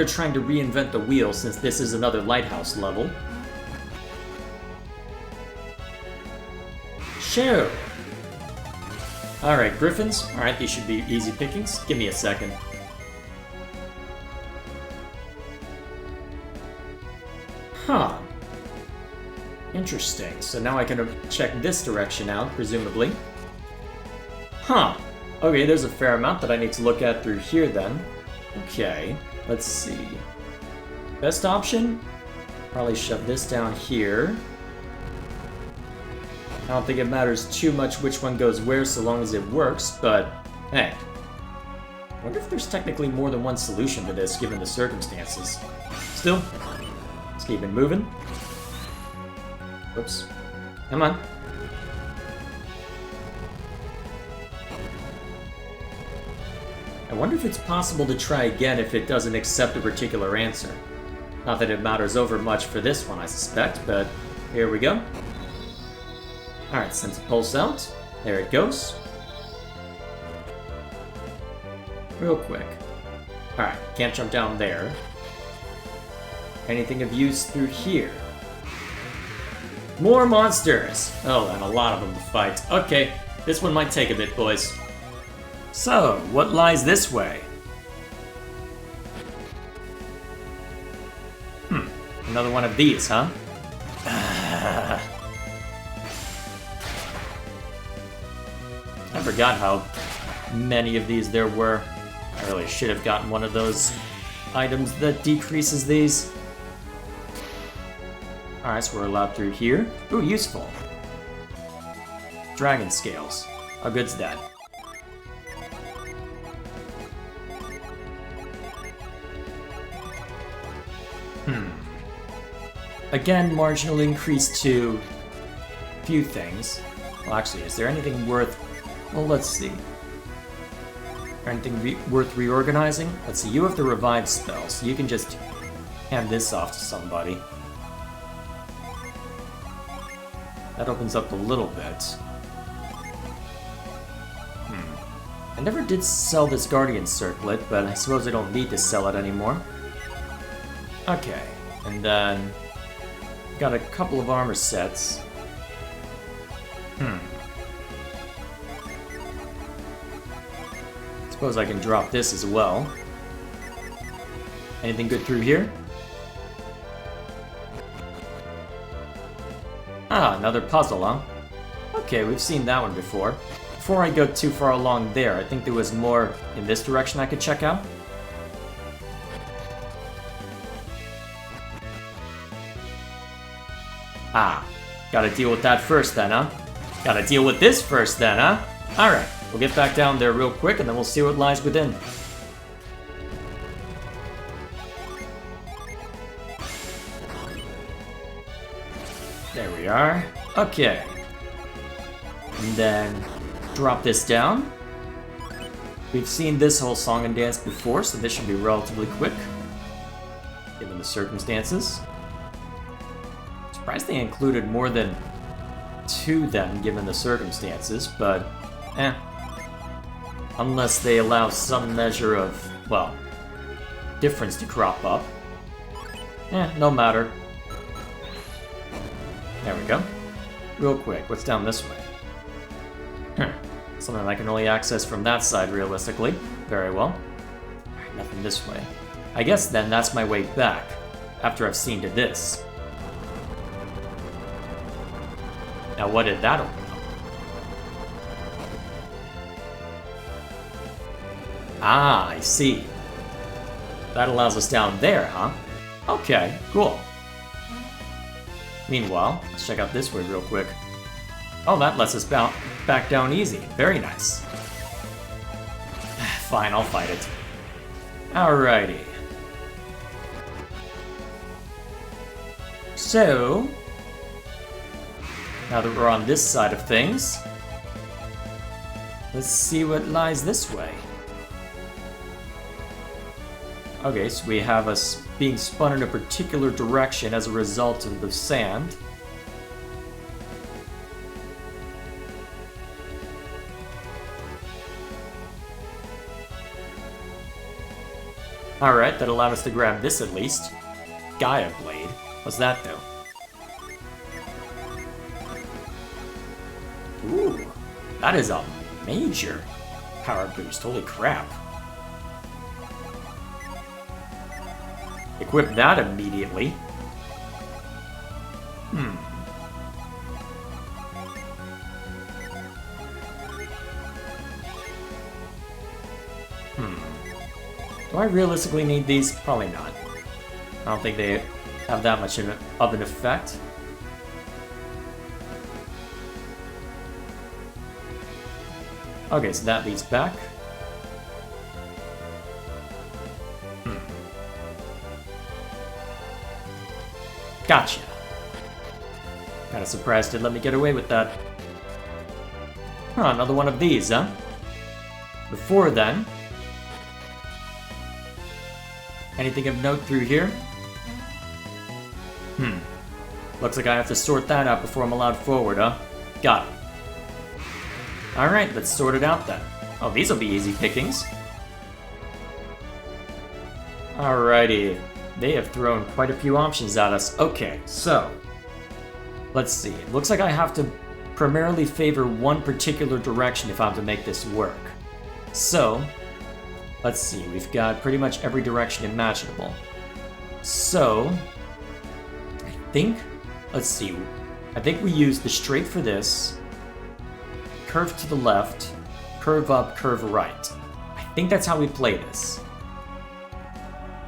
S1: trying to reinvent the wheel since this is another Lighthouse level. Shoo! Alright, Griffins. Alright, these should be easy pickings. Give me a second. Huh. Interesting. So now I can check this direction out, presumably. Huh. Okay, there's a fair amount that I need to look at through here then. Okay, let's see. Best option? Probably shove this down here. I don't think it matters too much which one goes where so long as it works, but hey. I wonder if there's technically more than one solution to this given the circumstances. Still, let's keep it moving. Whoops. Come on. I wonder if it's possible to try again if it doesn't accept a particular answer. Not that it matters over much for this one, I suspect, but here we go. Alright, sends a pulse out. There it goes. Real quick. Alright, can't jump down there. Anything of use through here? More monsters! Oh, and a lot of them to fight. Okay, this one might take a bit, boys. So, what lies this way? Another one of these, huh? I forgot how many of these there were. I really should have gotten one of those items that decreases these. Alright, so we're allowed through here. Ooh, useful. Dragon scales. How good's that? Again, marginal increase to few things. Well, actually, is there anything worth... Well, let's see. Anything worth reorganizing? Let's see, you have the revive spell, so you can just hand this off to somebody. That opens up a little bit. I never did sell this Guardian Circlet, but I suppose I don't need to sell it anymore. Okay, and then... got a couple of armor sets. Suppose I can drop this as well. Anything good through here? Ah, another puzzle, huh? Okay, we've seen that one before. Before I go too far along there, I think there was more in this direction I could check out. Ah, gotta deal with that first then, huh? Gotta deal with this first then, huh? Alright, we'll get back down there real quick and then we'll see what lies within. There we are. Okay. And then drop this down. We've seen this whole song and dance before, so this should be relatively quick, given the circumstances. Surprised they included more than 2 then, given the circumstances, but unless they allow some measure of, well, difference to crop up. No matter. There we go. real quick. What's down this way? Something I can only access from that side, realistically. Very well. Alright, nothing this way. I guess then that's my way back, after I've seen to this. Now what did that open up? Ah, I see. That allows us down there, huh? Okay, cool. Meanwhile, let's check out this way real quick. Oh, that lets us back down easy. Very nice. Fine, I'll fight it. Alrighty. So, now that we're on this side of things, let's see what lies this way. Okay, so we have us being spun in a particular direction as a result of the sand. Alright, that allowed us to grab this at least. Gaia Blade. What's that though? Ooh, that is a major power boost, holy crap. Equip that immediately. Do I realistically need these? Probably not. I don't think they have that much of an effect. Okay, so that leads back. Gotcha. Kinda surprised it let me get away with that. Huh, another one of these, huh? Before then... anything of note through here? Looks like I have to sort that out before I'm allowed forward, huh? Got it. Alright, let's sort it out then. Oh, these will be easy pickings. Alrighty. They have thrown quite a few options at us. Okay, so... let's see. It looks like I have to primarily favor one particular direction if I'm to make this work. So... let's see, we've got pretty much every direction imaginable. So... I think... let's see. I think we use the straight for this. Curve to the left. Curve up, curve right. I think that's how we play this.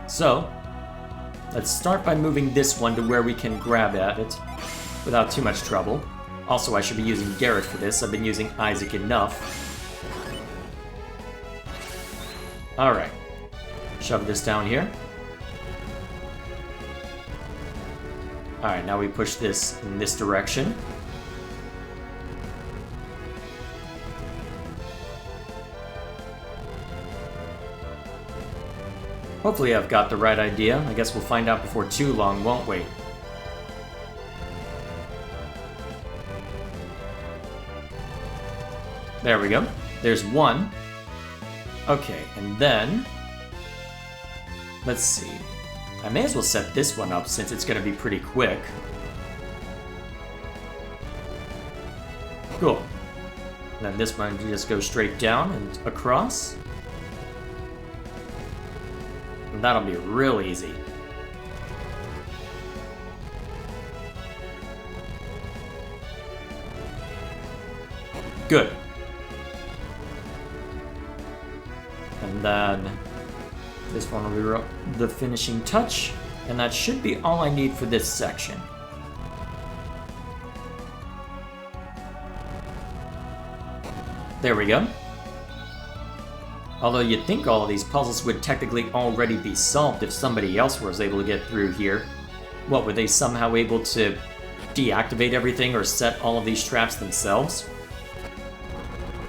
S1: So... let's start by moving this one to where we can grab at it without too much trouble. Also, I should be using Garrett for this. I've been using Isaac enough. Alright. Shove this down here. Alright, now we push this in this direction. Hopefully I've got the right idea. I guess we'll find out before too long, won't we? There we go. There's one. Okay, and then... let's see. I may as well set this one up since it's going to be pretty quick. Cool. And then this one just goes straight down and across. And that'll be real easy. Good. And then this one will be the finishing touch, and that should be all I need for this section. There we go. Although you'd think all of these puzzles would technically already be solved if somebody else was able to get through here. What, were they somehow able to deactivate everything or set all of these traps themselves?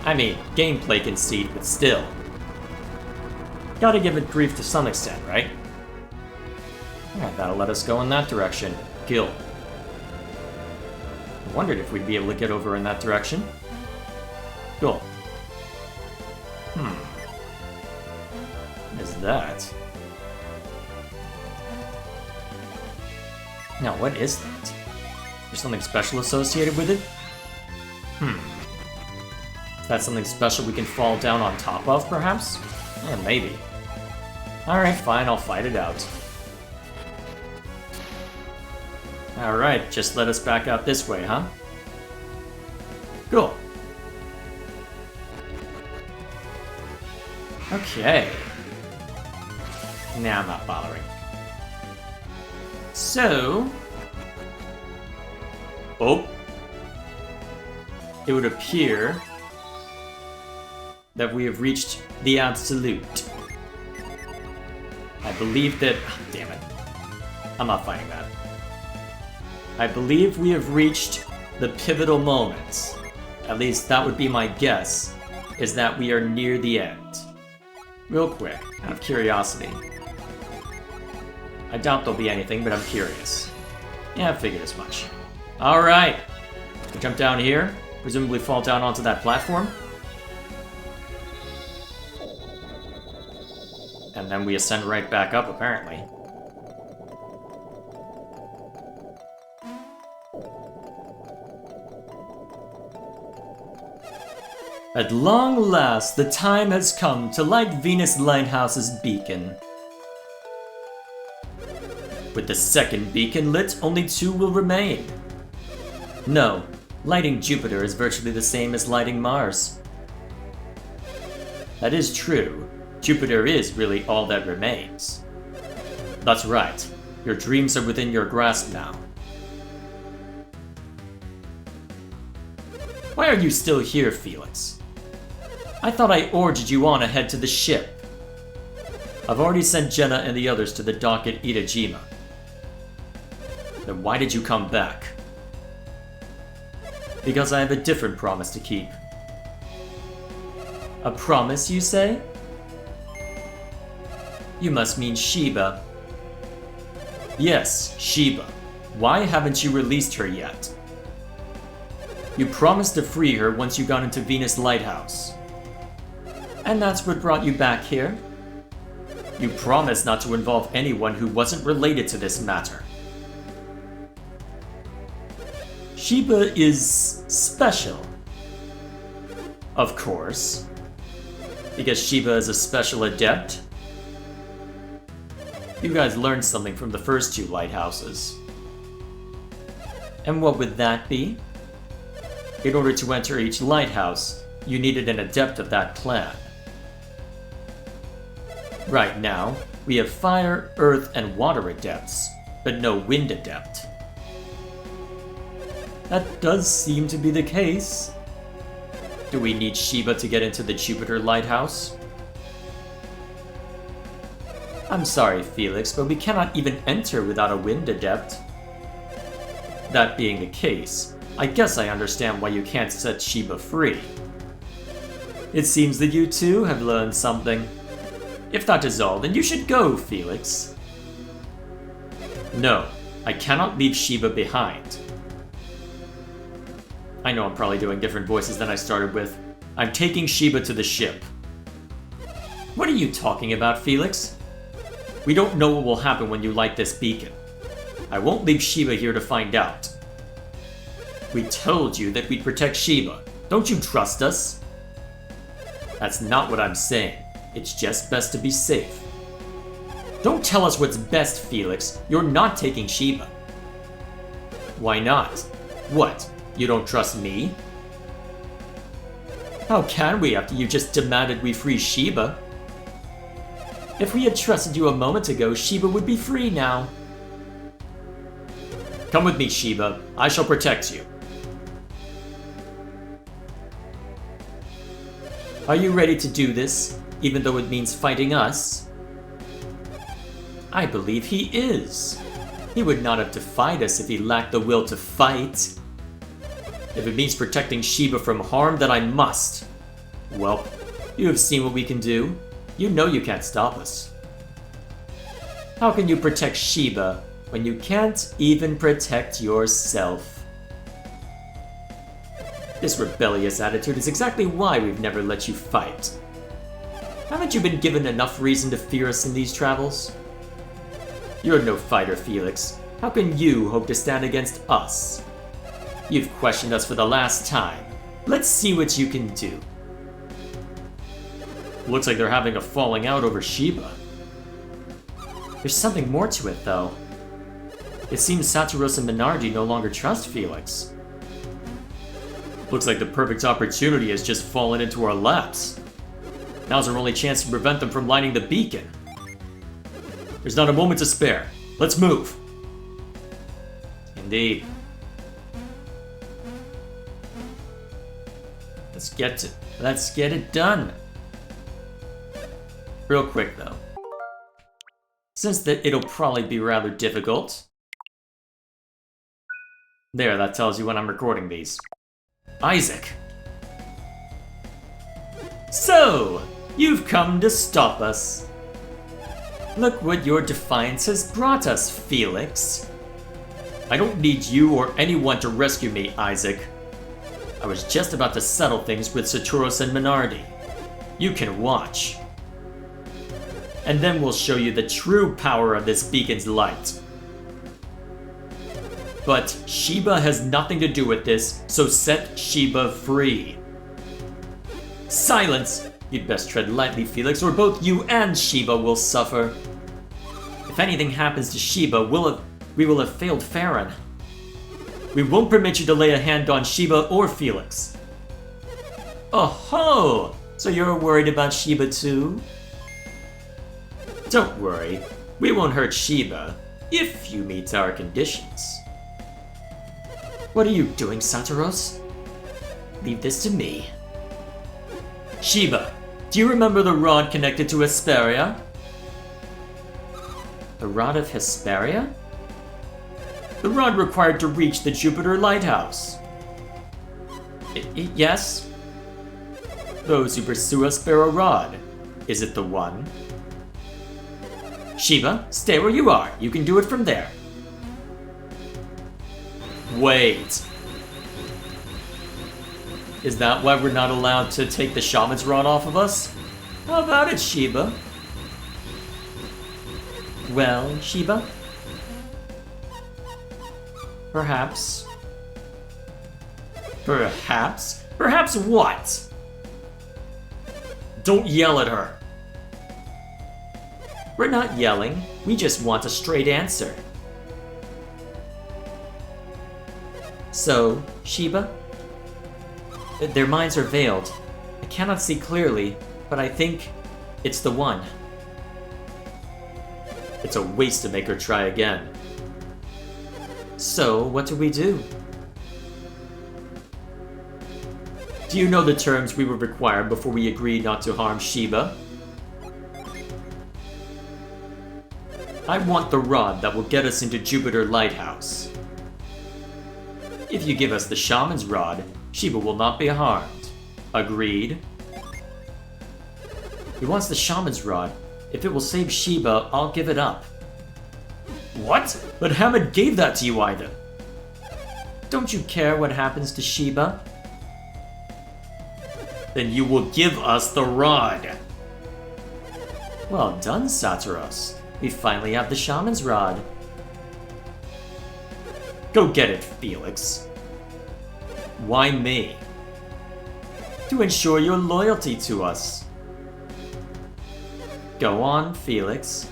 S1: I mean, gameplay conceit, but still. Gotta give it grief to some extent, right? Yeah, that'll let us go in that direction. Kill. I wondered if we'd be able to get over in that direction. Cool. What is that? Now, what is that? There's something special associated with it? Is that something special we can fall down on top of, perhaps? Yeah, maybe. Alright, fine, I'll fight it out. Alright, just let us back out this way, huh? Cool. Okay. Nah, I'm not bothering. So... Oh. It would appear that we have reached the absolute. I believe that... Oh, damn it. I'm not fighting that. I believe we have reached the pivotal moments. At least that would be my guess, is that we are near the end. Real quick, out of curiosity. I doubt there'll be anything, but I'm curious. Yeah, I figured as much. Alright! We jump down here, presumably fall down onto that platform. And then we ascend right back up, apparently. At long last, the time has come to light Venus Lighthouse's beacon. With the second beacon lit, only 2 will remain. No, lighting Jupiter is virtually the same as lighting Mars. That is true. Jupiter is really all that remains. That's right. Your dreams are within your grasp now. Why are you still here, Felix? I thought I ordered you on ahead to the ship. I've already sent Jenna and the others to the dock at Itajima. Then why did you come back? Because I have a different promise to keep. A promise, you say? You must mean Shiba. Yes, Shiba. Why haven't you released her yet? You promised to free her once you got into Venus Lighthouse. And that's what brought you back here? You promised not to involve anyone who wasn't related to this matter. Shiba is special. Of course. Because Shiba is a special adept. You guys learned something from the first 2 lighthouses. And what would that be? In order to enter each lighthouse, you needed an adept of that clan. Right now, we have fire, earth, and water adepts, but no wind adept. That does seem to be the case. Do we need Shiba to get into the Jupiter Lighthouse? I'm sorry, Felix, but we cannot even enter without a wind adept. That being the case, I guess I understand why you can't set Shiba free. It seems that you too have learned something. If that is all, then you should go, Felix. No, I cannot leave Shiba behind. I know I'm probably doing different voices than I started with. I'm taking Shiba to the ship. What are you talking about, Felix? We don't know what will happen when you light this beacon. I won't leave Shiba here to find out. We told you that we'd protect Shiba. Don't you trust us? That's not what I'm saying. It's just best to be safe. Don't tell us what's best, Felix. You're not taking Shiba. Why not? What? You don't trust me? How can we after you just demanded we free Shiba? If we had trusted you a moment ago, Shiba would be free now. Come with me, Shiba. I shall protect you. Are you ready to do this, even though it means fighting us? I believe he is. He would not have defied us if he lacked the will to fight. If it means protecting Shiba from harm, then I must. Well, you have seen what we can do. You know you can't stop us. How can you protect Shiba when you can't even protect yourself? This rebellious attitude is exactly why we've never let you fight. Haven't you been given enough reason to fear us in these travels? You're no fighter, Felix. How can you hope to stand against us? You've questioned us for the last time. Let's see what you can do. Looks like they're having a falling out over Shiba. There's something more to it, though. It seems Saturos and Minardi no longer trust Felix. Looks like the perfect opportunity has just fallen into our laps. Now's our only chance to prevent them from lighting the beacon. There's not a moment to spare. Let's move. Indeed. Let's get it done. Real quick though. Since it'll probably be rather difficult. There, that tells you when I'm recording these. Isaac. So, you've come to stop us. Look what your defiance has brought us, Felix. I don't need you or anyone to rescue me, Isaac. I was just about to settle things with Saturos and Minardi. You can watch. And then we'll show you the true power of this beacon's light. But Shiba has nothing to do with this, so set Shiba free. Silence! You'd best tread lightly, Felix, or both you and Shiba will suffer. If anything happens to Shiba, we will have failed Farron. We won't permit you to lay a hand on Shiba or Felix. Oh-ho! So you're worried about Shiba too? Don't worry, we won't hurt Shiba if you meet our conditions. What are you doing, Saturos? Leave this to me. Shiba, do you remember the rod connected to Hesperia? The rod of Hesperia? The rod required to reach the Jupiter Lighthouse. Yes? Those who pursue us bear a rod. Is it the one? Shiba, stay where you are. You can do it from there. Wait. Is that why we're not allowed to take the shaman's rod off of us? How about it, Shiba? Well, Shiba? Perhaps. Perhaps? Perhaps what? Don't yell at her. We're not yelling, we just want a straight answer. So, Shiba? Their minds are veiled. I cannot see clearly, but I think it's the one. It's a waste to make her try again. So, what do we do? Do you know the terms we would require before we agreed not to harm Shiba? I want the rod that will get us into Jupiter Lighthouse. If you give us the shaman's rod, Shiba will not be harmed. Agreed? He wants the shaman's rod. If it will save Shiba, I'll give it up. What? But Hamid gave that to you, Ida. Don't you care what happens to Shiba? Then you will give us the rod. Well done, Saturos. We finally have the shaman's rod. Go get it, Felix. Why me? To ensure your loyalty to us. Go on, Felix.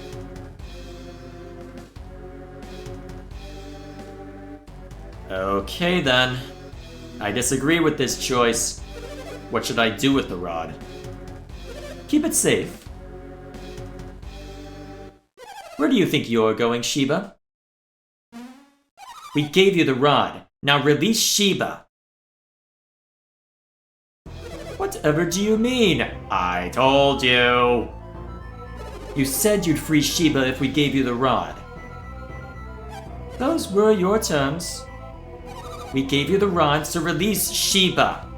S1: Okay then. I disagree with this choice. What should I do with the rod? Keep it safe. Where do you think you're going, Shiba? We gave you the rod. Now release Shiba. Whatever do you mean? I told you. You said you'd free Shiba if we gave you the rod. Those were your terms. We gave you the rod to release Shiba.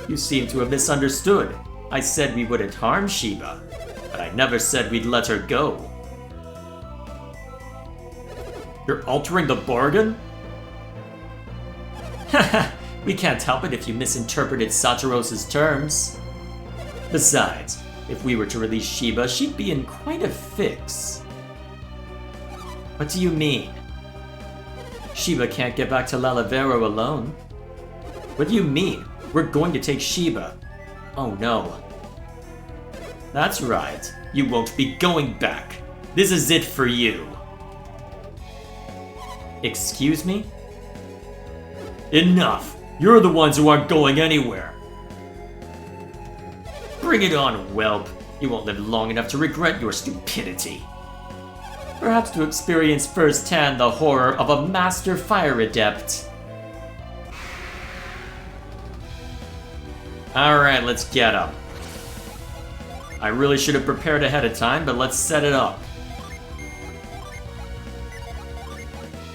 S1: You seem to have misunderstood. I said we wouldn't harm Shiba, but I never said we'd let her go. You're altering the bargain? Haha, we can't help it if you misinterpreted Saturos' terms. Besides, if we were to release Shiba, she'd be in quite a fix. What do you mean? Shiba can't get back to Lalavero alone. What do you mean? We're going to take Shiba. Oh no. That's right. You won't be going back. This is it for you. Excuse me? Enough! You're the ones who aren't going anywhere. Bring it on, whelp. You won't live long enough to regret your stupidity. Perhaps to experience firsthand the horror of a master fire adept. Alright, let's get up. I really should have prepared ahead of time, but let's set it up.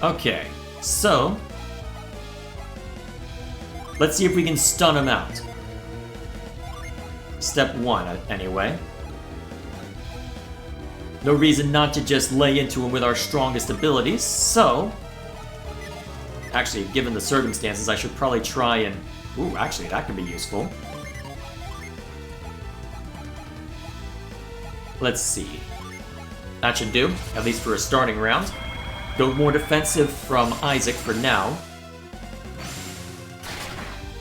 S1: Okay, so... let's see if we can stun him out. Step 1, anyway. No reason not to just lay into him with our strongest abilities, so... actually, given the circumstances, I should probably try and... ooh, actually, that could be useful. Let's see. That should do, at least for a starting round. Go more defensive from Isaac for now.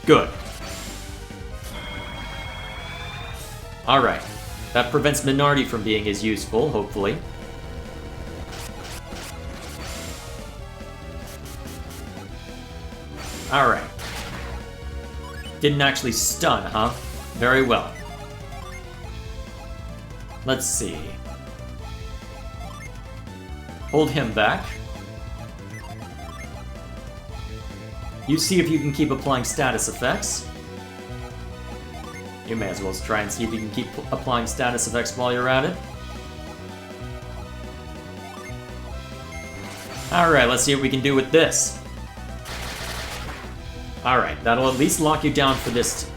S1: Good. Alright. That prevents Minardi from being as useful, hopefully. Alright. Didn't actually stun, huh? Very well. Let's see. Hold him back. You see if you can keep applying status effects. You may as well try and see if you can keep applying status effects while you're at it. Alright, let's see what we can do with this. Alright, that'll at least lock you down for this...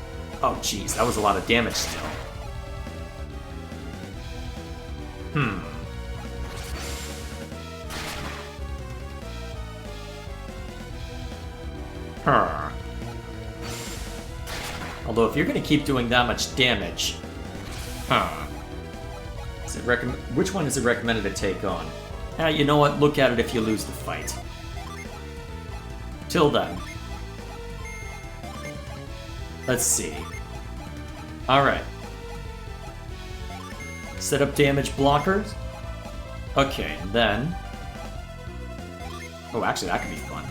S1: oh jeez, that was a lot of damage still. Although if you're gonna keep doing that much damage... Is it which one is it recommended to take on? You know what? Look at it if you lose the fight. Till then. Let's see. Alright. Set up damage blockers. Okay, and then... oh, actually, that could be fun.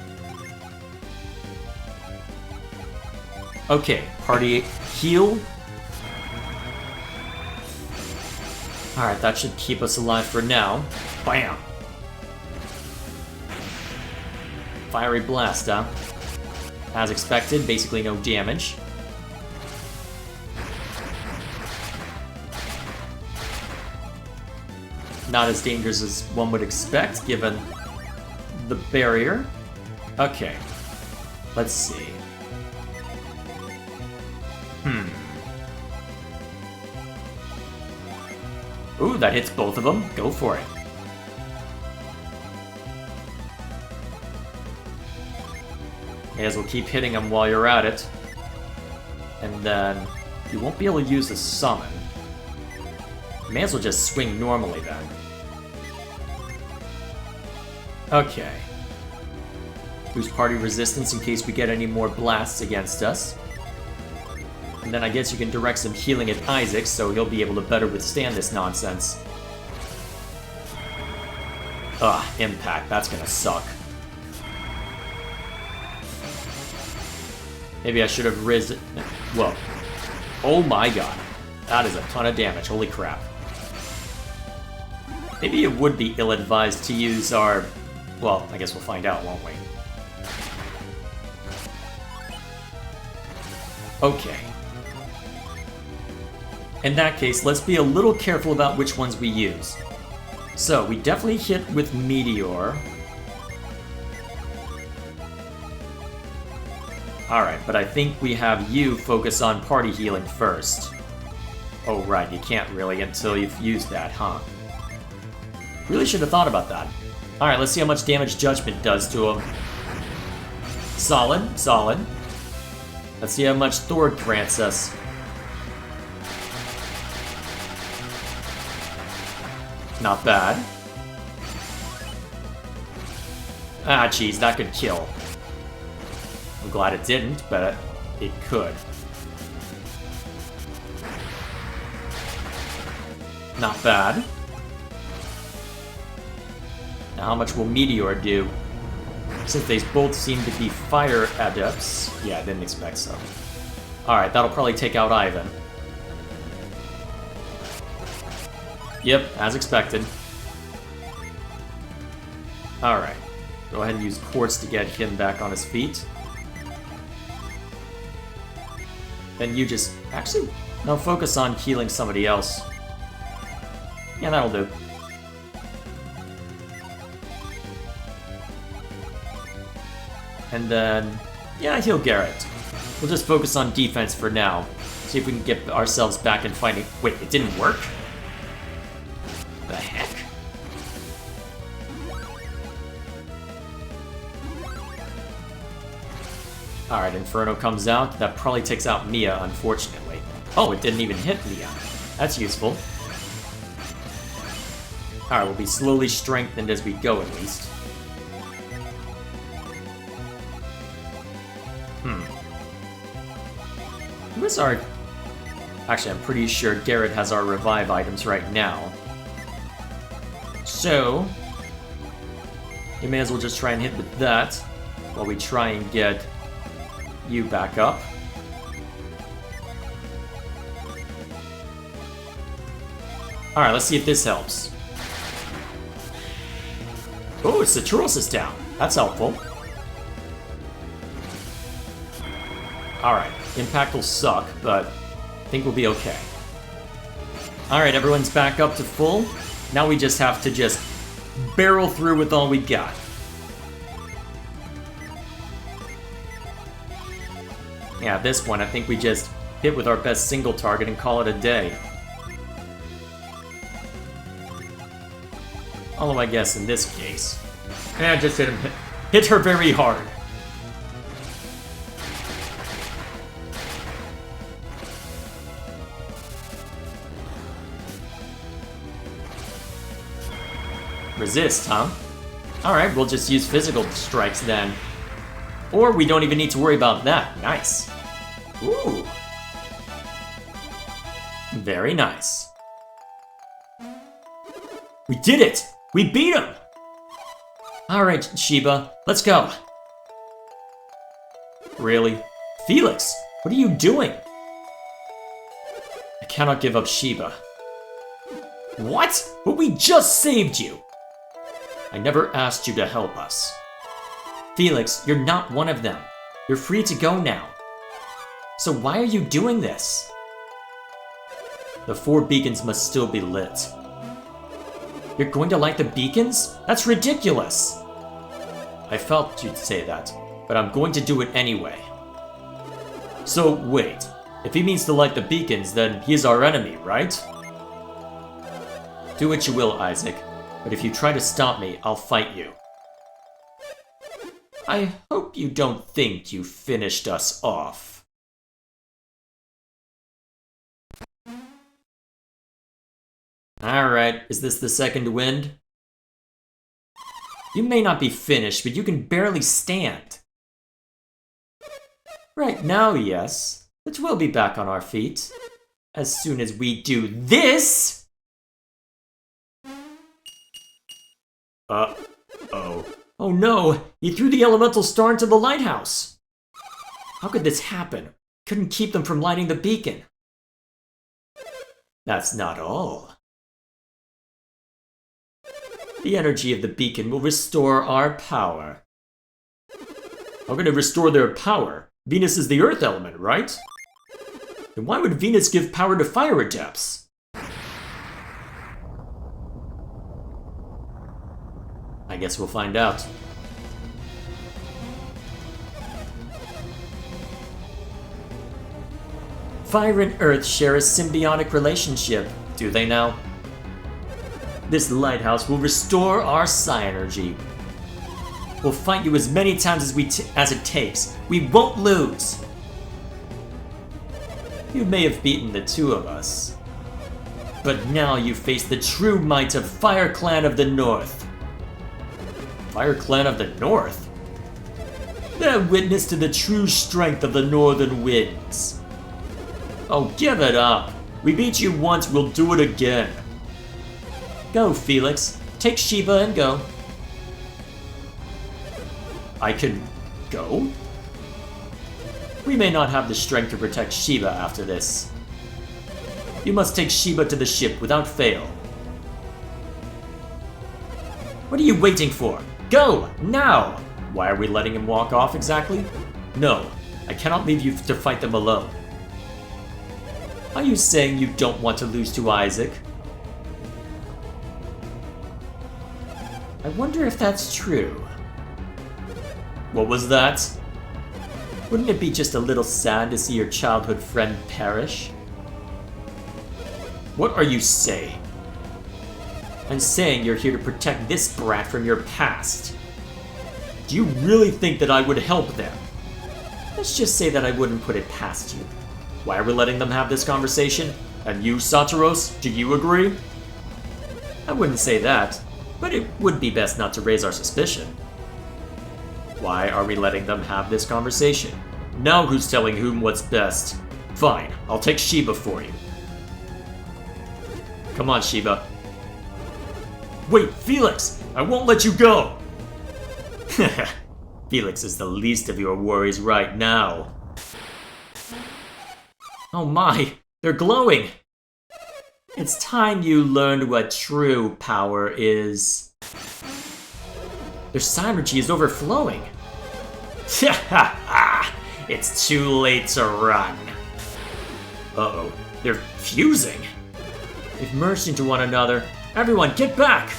S1: Okay, party heal. Alright, that should keep us alive for now. Bam! Fiery blast, huh? As expected, basically no damage. Not as dangerous as one would expect, given the barrier. Okay. Let's see. Ooh, that hits both of them. Go for it. May as well keep hitting them while you're at it. And then you won't be able to use the summon. May as well just swing normally then. Okay. Boost party resistance in case we get any more blasts against us. And then I guess you can direct some healing at Isaac, so he'll be able to better withstand this nonsense. Ugh, impact. That's gonna suck. Maybe I should have risen... whoa. Oh my god. That is a ton of damage. Holy crap. Maybe it would be ill-advised to use our... well, I guess we'll find out, won't we? Okay. In that case, let's be a little careful about which ones we use. So, we definitely hit with Meteor. Alright, but I think we have you focus on party healing first. Oh right, you can't really until you've used that, huh? Really should have thought about that. Alright, let's see how much damage Judgment does to him. Solid, solid. Let's see how much Thor grants us. Not bad. Ah, jeez, that could kill. I'm glad it didn't, but it could. Not bad. Now how much will Meteor do? Since they both seem to be fire adepts. Yeah, I didn't expect so. Alright, that'll probably take out Ivan. Yep, as expected. Alright. Go ahead and use Quartz to get him back on his feet. Then you just... Actually, no, focus on healing somebody else. Yeah, that'll do. And then... Yeah, heal Garrett. We'll just focus on defense for now. See if we can get ourselves back in fighting. Wait, it didn't work? The heck? Alright, Inferno comes out. That probably takes out Mia, unfortunately. Oh, it didn't even hit Mia. That's useful. Alright, we'll be slowly strengthened as we go, at least. Who is our... Actually, I'm pretty sure Garrett has our revive items right now. So... you may as well just try and hit with that, while we try and get you back up. Alright, let's see if this helps. Oh, Citrus is down. That's helpful. Alright, impact will suck, but I think we'll be okay. Alright, everyone's back up to full. Now we just have to just barrel through with all we got. Yeah, at this point, I think we just hit with our best single target and call it a day. Although I guess in this case... yeah, just hit her very hard. Resist, huh? Alright, we'll just use physical strikes then. Or we don't even need to worry about that. Nice. Ooh. Very nice. We did it! We beat him! Alright, Sheba, let's go. Really? Felix, what are you doing? I cannot give up Sheba. What? But we just saved you! I never asked you to help us. Felix, you're not one of them. You're free to go now. So why are you doing this? The 4 beacons must still be lit. You're going to light the beacons? That's ridiculous! I felt you'd say that, but I'm going to do it anyway. So wait, if he means to light the beacons, then he's our enemy, right? Do what you will, Isaac, but if you try to stop me, I'll fight you. I hope you don't think you finished us off. Alright, is this the second wind? You may not be finished, but you can barely stand. Right now, yes, but we'll be back on our feet. As soon as we do this! Uh-oh. Oh no! He threw the elemental star into the lighthouse! How could this happen? Couldn't keep them from lighting the beacon. That's not all. The energy of the beacon will restore our power. How can it restore their power? Venus is the earth element, right? Then why would Venus give power to fire adepts? I guess we'll find out. Fire and Earth share a symbiotic relationship, do they now? This lighthouse will restore our psi energy. We'll fight you as many times as it takes. We won't lose. You may have beaten the 2 of us, but now you face the true might of Fire Clan of the North. Fire Clan of the North? They're witness to the true strength of the northern winds. Oh, give it up. We beat you once, we'll do it again. Go, Felix. Take Sheba and go. I can go? We may not have the strength to protect Sheba after this. You must take Sheba to the ship without fail. What are you waiting for? Go! Now! Why are we letting him walk off exactly? No, I cannot leave you to fight them alone. Are you saying you don't want to lose to Isaac? I wonder if that's true. What was that? Wouldn't it be just a little sad to see your childhood friend perish? What are you saying? I'm saying you're here to protect this brat from your past. Do you really think that I would help them? Let's just say that I wouldn't put it past you. Why are we letting them have this conversation? And you, Saturos, do you agree? I wouldn't say that, but it would be best not to raise our suspicion. Why are we letting them have this conversation? Now who's telling whom what's best? Fine, I'll take Sheba for you. Come on, Sheba. Wait, Felix! I won't let you go! Felix is the least of your worries right now. Oh my, they're glowing! It's time you learned what true power is. Their synergy is overflowing. It's too late to run. Uh-oh, they're fusing. They've merged into one another. Everyone, get back!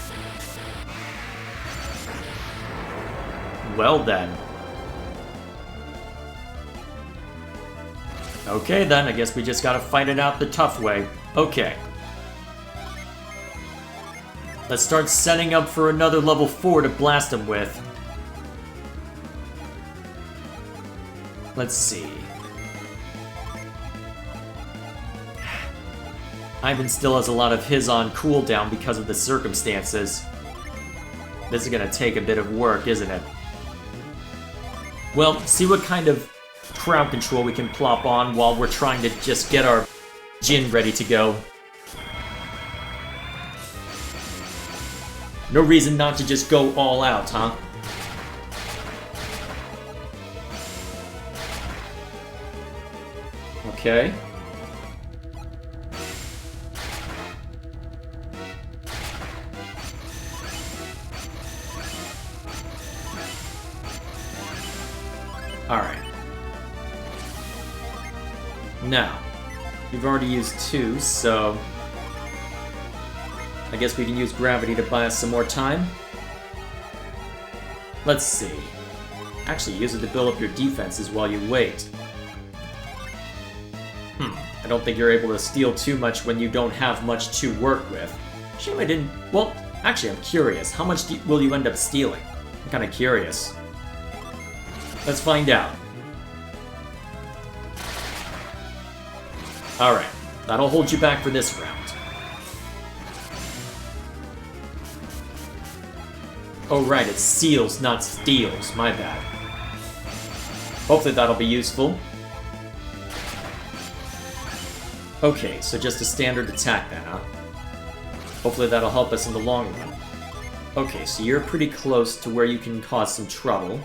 S1: Well then. Okay then, I guess we just gotta fight it out the tough way. Okay. Let's start setting up for another level 4 to blast him with. Let's see. Ivan still has a lot of his on cooldown because of the circumstances. This is gonna take a bit of work, isn't it? Well, see what kind of crowd control we can plop on while we're trying to just get our Jin ready to go. No reason not to just go all out, huh? Okay. Alright. Now, we've already used 2, so I guess we can use gravity to buy us some more time. Let's see. Actually, use it to build up your defenses while you wait. I don't think you're able to steal too much when you don't have much to work with. Shame I didn't... Well, actually, I'm curious. How much will you end up stealing? I'm kind of curious. Let's find out. Alright, that'll hold you back for this round. Oh right, it's seals, not steals. My bad. Hopefully that'll be useful. Okay, so just a standard attack then, huh? Hopefully that'll help us in the long run. Okay, so you're pretty close to where you can cause some trouble.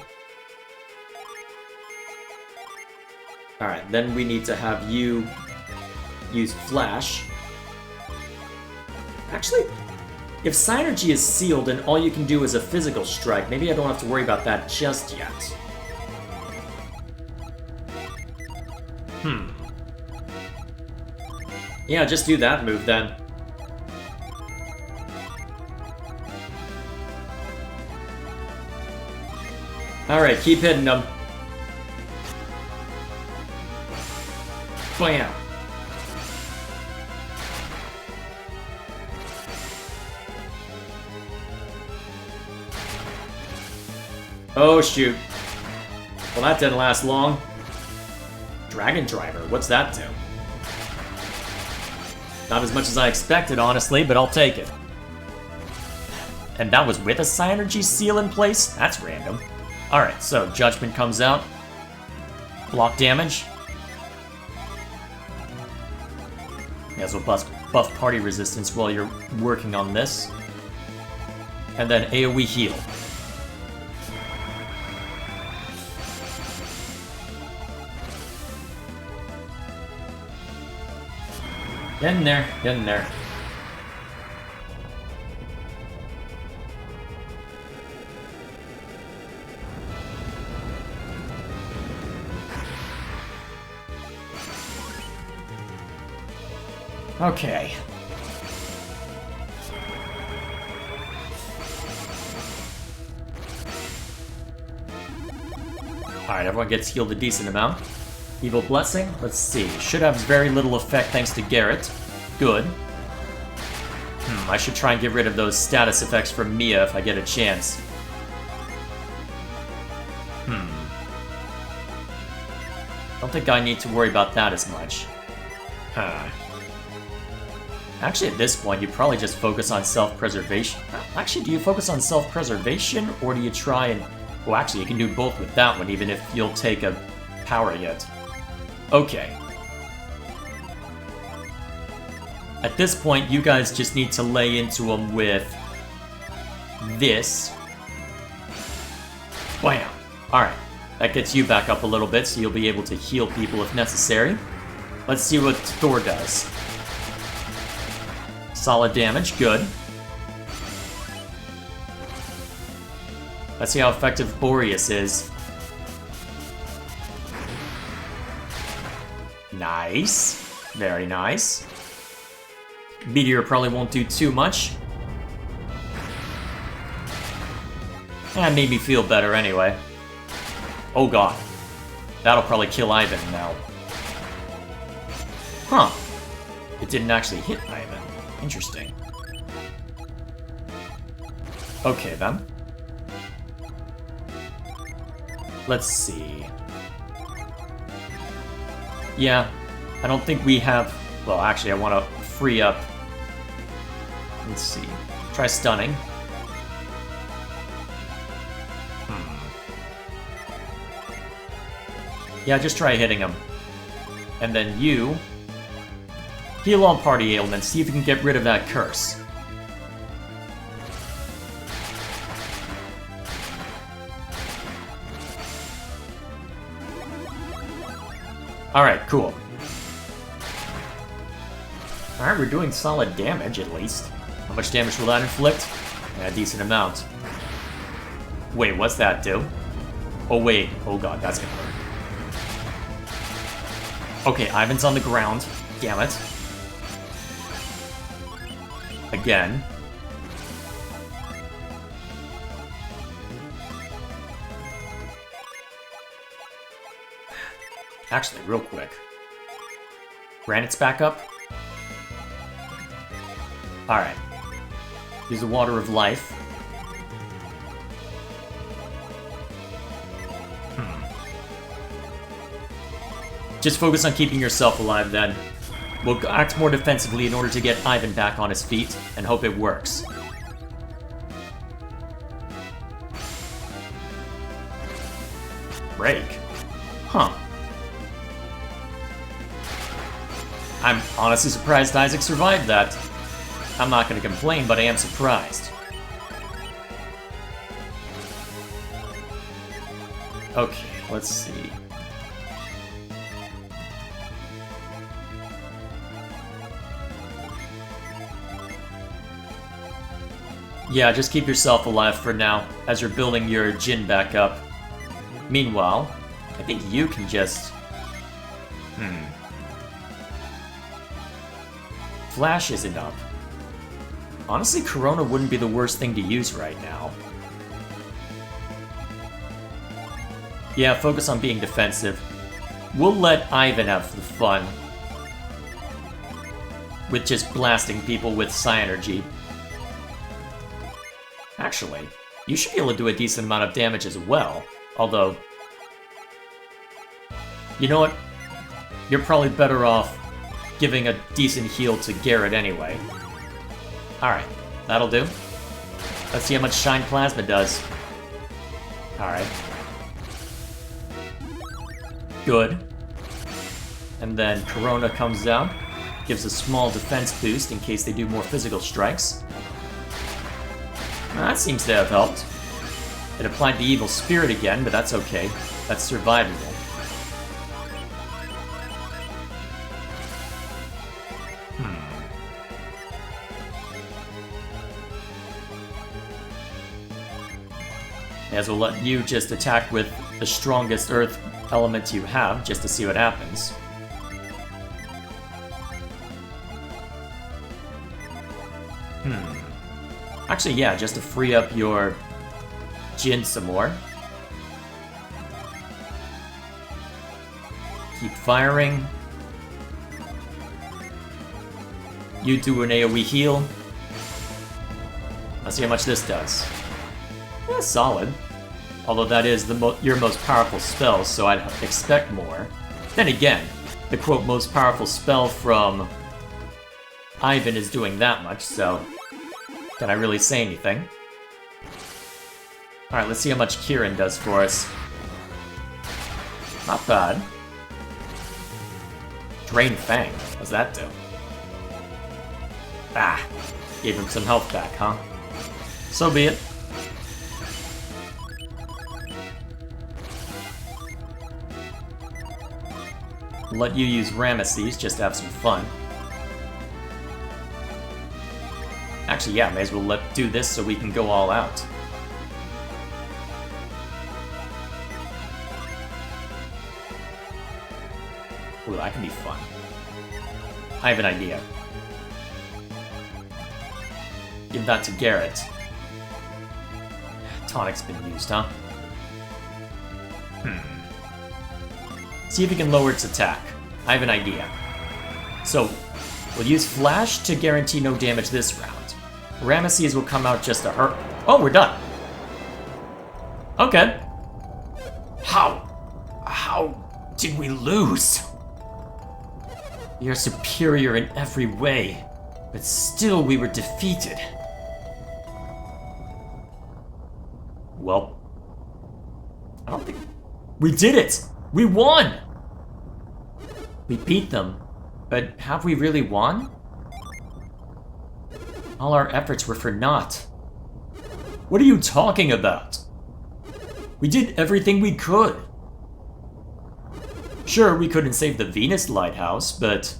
S1: Alright, then we need to have you use Flash. Actually, if Synergy is sealed and all you can do is a physical strike, maybe I don't have to worry about that just yet. Yeah, just do that move then. Alright, keep hitting them. Bam! Oh shoot. Well, that didn't last long. Dragon Driver, what's that do? Not as much as I expected, honestly, but I'll take it. And that was with a Psynergy seal in place? That's random. Alright, so Judgment comes out. Block damage. Yeah, so buff party resistance while you're working on this. And then AoE heal. Get in there, get in there. Okay. Alright, everyone gets healed a decent amount. Evil Blessing, let's see. Should have very little effect thanks to Garrett. Good. I should try and get rid of those status effects from Mia if I get a chance. Don't think I need to worry about that as much. Actually, at this point, you probably just focus on self-preservation. Actually, do you focus on self-preservation, or do you try and... Well, actually, you can do both with that one, even if you'll take a power hit. Okay. At this point, you guys just need to lay into them with... this. Bam! Alright. That gets you back up a little bit, so you'll be able to heal people if necessary. Let's see what Thor does. Solid damage, good. Let's see how effective Boreas is. Nice. Very nice. Meteor probably won't do too much. That made me feel better anyway. Oh god. That'll probably kill Ivan now. Huh. It didn't actually hit Ivan. Interesting. Okay, then. Let's see. Yeah, I don't think we have... Well, actually, I want to free up... Let's see. Try stunning. Yeah, just try hitting him. And then you... heal on party ailments, see if you can get rid of that curse. Alright, cool. Alright, we're doing solid damage, at least. How much damage will that inflict? Yeah, a decent amount. Wait, what's that do? Oh wait, oh god, that's gonna hurt. Okay, Ivan's on the ground. Damn it. Again. Actually, real quick. Granite's back up. Alright. Use the Water of Life. Just focus on keeping yourself alive then. We'll act more defensively in order to get Ivan back on his feet, and hope it works. Break? Huh. I'm honestly surprised Isaac survived that. I'm not gonna complain, but I am surprised. Okay, let's see. Yeah, just keep yourself alive for now, as you're building your Jin back up. Meanwhile, I think you can just... Flash isn't up. Honestly, Corona wouldn't be the worst thing to use right now. Yeah, focus on being defensive. We'll let Ivan have the fun with just blasting people with Psynergy. Actually, you should be able to do a decent amount of damage as well. Although, you know what? You're probably better off giving a decent heal to Garrett anyway. Alright, that'll do. Let's see how much Shine Plasma does. Alright. Good. And then Corona comes down, gives a small defense boost in case they do more physical strikes. That seems to have helped. It applied the Evil Spirit again, but that's okay. That's survivable. May as well let you just attack with the strongest earth element you have, just to see what happens. Actually, yeah, just to free up your Jin some more. Keep firing. You do an AoE heal. Let's see how much this does. Yeah, solid. Although that is your most powerful spell, so I'd expect more. Then again, the quote most powerful spell from Ivan is doing that much, so can I really say anything? Alright, let's see how much Kieran does for us. Not bad. Drain Fang. What's that do? Ah, gave him some health back, huh? So be it. Let you use Ramesses just to have some fun. Actually, yeah, may as well do this so we can go all out. Ooh, that can be fun. I have an idea. Give that to Garrett. Tonic's been used, huh? See if he can lower its attack. I have an idea. So, we'll use Flash to guarantee no damage this round. Ramesses will come out just to hurt. Oh, we're done. Okay. How did we lose? We are superior in every way, but still we were defeated. Well, I don't think... We did it! We won! We beat them, but have we really won? All our efforts were for naught. What are you talking about? We did everything we could. Sure, we couldn't save the Venus Lighthouse, but...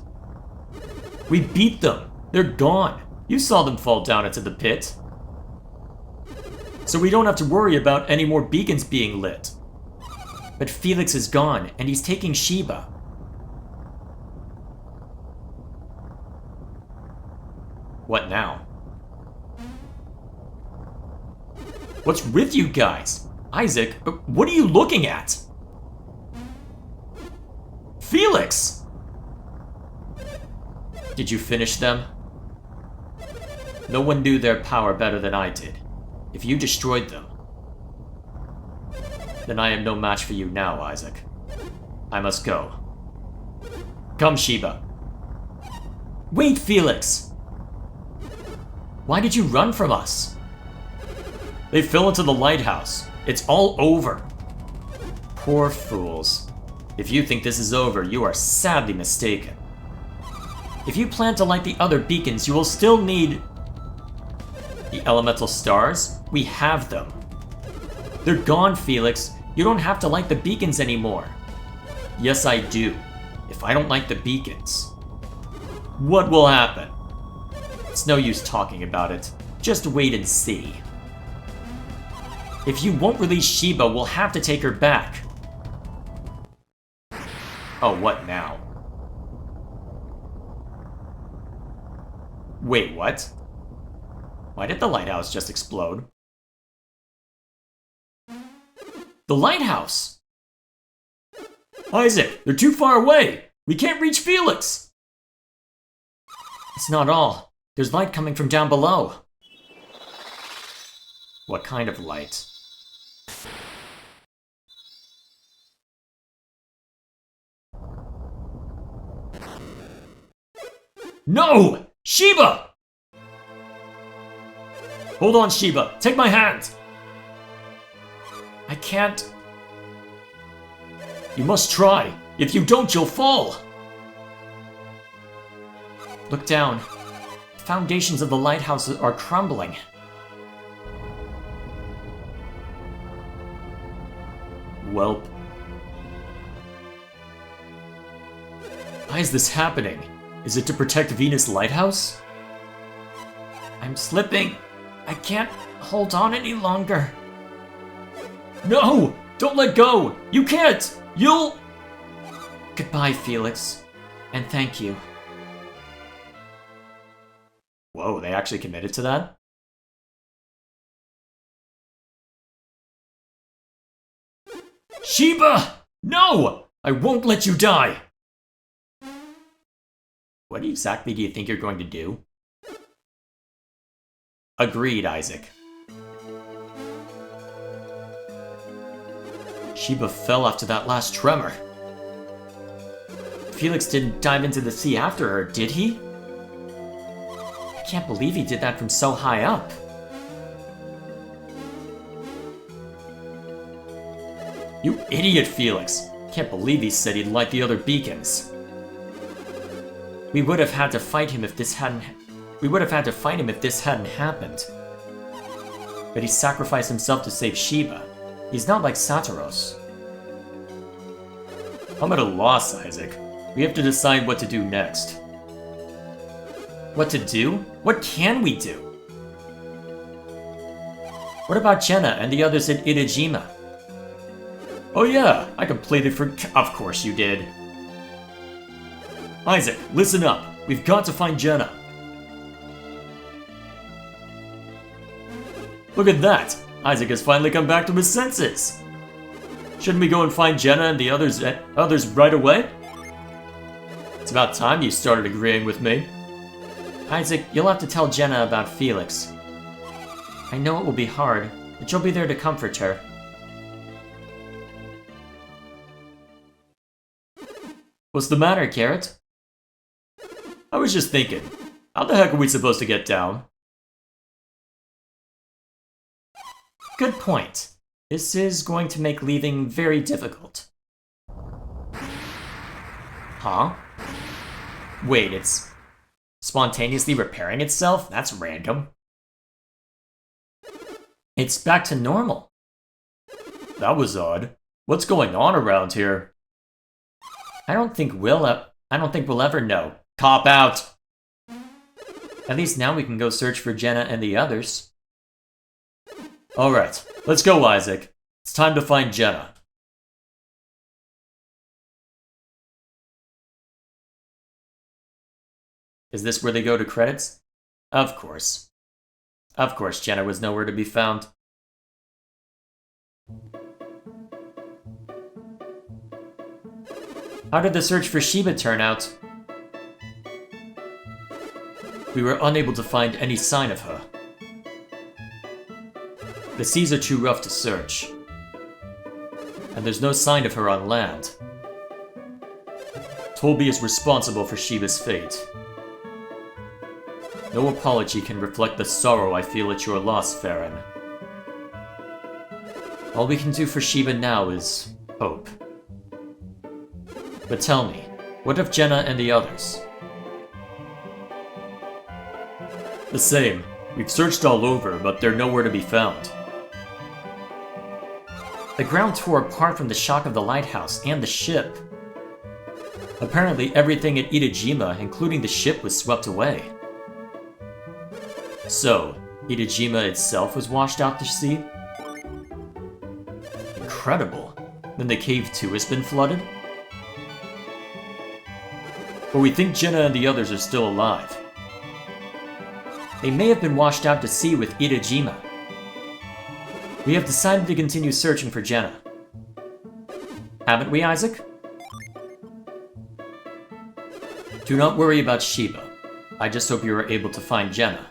S1: we beat them. They're gone. You saw them fall down into the pit. So we don't have to worry about any more beacons being lit. But Felix is gone, and he's taking Sheba. What now? What's with you guys? Isaac, what are you looking at? Felix! Did you finish them? No one knew their power better than I did. If you destroyed them, then I am no match for you now, Isaac. I must go. Come, Sheba. Wait, Felix! Why did you run from us? They fell into the lighthouse. It's all over. Poor fools. If you think this is over, you are sadly mistaken. If you plan to light the other beacons, you will still need... the elemental stars? We have them. They're gone, Felix. You don't have to light the beacons anymore. Yes, I do. If I don't light the beacons, what will happen? It's no use talking about it. Just wait and see. If you won't release Sheba, we'll have to take her back. Oh, what now? Wait, what? Why did the lighthouse just explode? The lighthouse! Isaac, they're too far away! We can't reach Felix! It's not all. There's light coming from down below. What kind of light? No! Sheba! Hold on, Shiba! Take my hand! I can't... You must try! If you don't, you'll fall! Look down. The foundations of the lighthouse are crumbling. Welp. Why is this happening? Is it to protect Venus Lighthouse? I'm slipping. I can't hold on any longer. No! Don't let go! You can't! You'll... Goodbye, Felix. And thank you. Whoa, they actually committed to that? Shiba! No! I won't let you die! What exactly do you think you're going to do? Agreed, Isaac. Shiba fell after that last tremor. Felix didn't dive into the sea after her, did he? I can't believe he did that from so high up. You idiot, Felix! Can't believe he said he'd light the other beacons. We would have had to fight him if this hadn't happened. But he sacrificed himself to save Shiba. He's not like Satoros. I'm at a loss, Isaac. We have to decide what to do next. What to do? What can we do? What about Jenna and the others at Itajima? Oh yeah, I completed for... Of course you did. Isaac, listen up. We've got to find Jenna. Look at that! Isaac has finally come back to his senses! Shouldn't we go and find Jenna and the others right away? It's about time you started agreeing with me. Isaac, you'll have to tell Jenna about Felix. I know it will be hard, but you'll be there to comfort her. What's the matter, Carrot? I was just thinking, how the heck are we supposed to get down? Good point. This is going to make leaving very difficult. Huh? Wait, it's spontaneously repairing itself? That's random. It's back to normal. That was odd. What's going on around here? I don't think we'll ever know. Cop out! At least now we can go search for Jenna and the others. Alright, let's go, Isaac. It's time to find Jenna. Is this where they go to credits? Of course. Of course, Jenna was nowhere to be found. How did the search for Shiba turn out? We were unable to find any sign of her. The seas are too rough to search. And there's no sign of her on land. Tolby is responsible for Shiba's fate. No apology can reflect the sorrow I feel at your loss, Farron. All we can do for Shiba now is hope. But tell me, what of Jenna and the others? The same. We've searched all over, but they're nowhere to be found. The ground tore apart from the shock of the lighthouse and the ship. Apparently everything at Itajima, including the ship, was swept away. So, Itajima itself was washed out to sea? Incredible. Then the cave too has been flooded? But we think Jenna and the others are still alive. They may have been washed out to sea with Itajima. We have decided to continue searching for Jenna. Haven't we, Isaac? Do not worry about Shiba. I just hope you are able to find Jenna.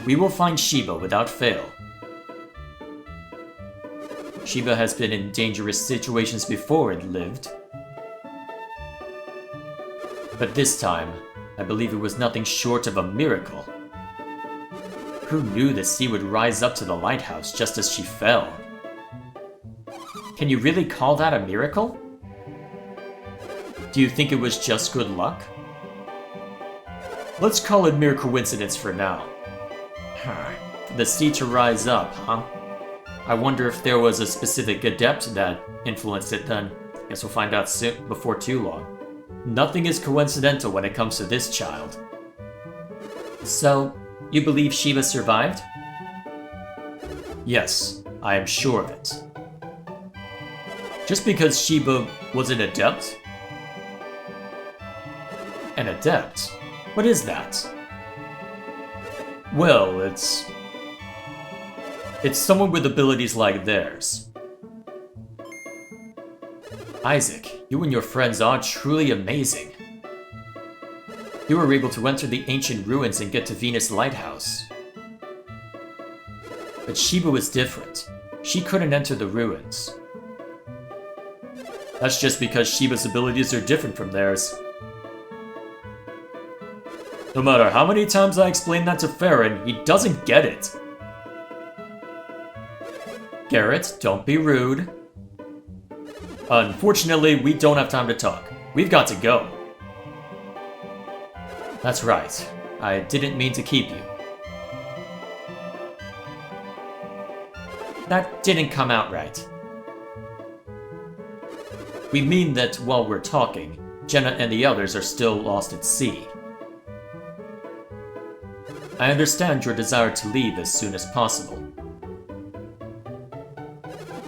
S1: We will find Shiba without fail. Shiba has been in dangerous situations before and lived. But this time, I believe it was nothing short of a miracle. Who knew the sea would rise up to the lighthouse just as she fell? Can you really call that a miracle? Do you think it was just good luck? Let's call it mere coincidence for now. For the sea to rise up, huh? I wonder if there was a specific adept that influenced it then. Guess we'll find out soon, before too long. Nothing is coincidental when it comes to this child. So, you believe Shiva survived? Yes, I am sure of it. Just because Shiva was an adept? An adept? What is that? Well, it's someone with abilities like theirs. Isaac, you and your friends are truly amazing. You were able to enter the ancient ruins and get to Venus Lighthouse. But Shiva was different. She couldn't enter the ruins. That's just because Shiva's abilities are different from theirs. No matter how many times I explain that to Farron, he doesn't get it. Garrett, don't be rude. Unfortunately, we don't have time to talk. We've got to go. That's right. I didn't mean to keep you. That didn't come out right. We mean that while we're talking, Jenna and the others are still lost at sea. I understand your desire to leave as soon as possible.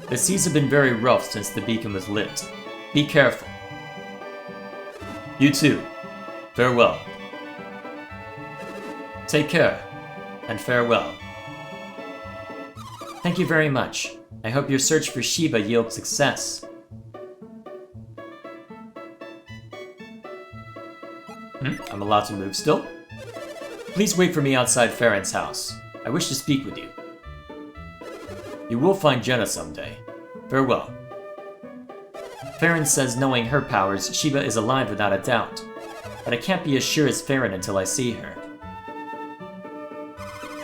S1: The seas have been very rough since the beacon was lit. Be careful. You too. Farewell. Take care, and farewell. Thank you very much. I hope your search for Shiva yields success. I'm allowed to move still? Please wait for me outside Farron's house. I wish to speak with you. You will find Jenna someday. Farewell. Farron says knowing her powers, Shiva is alive without a doubt. But I can't be as sure as Farron until I see her.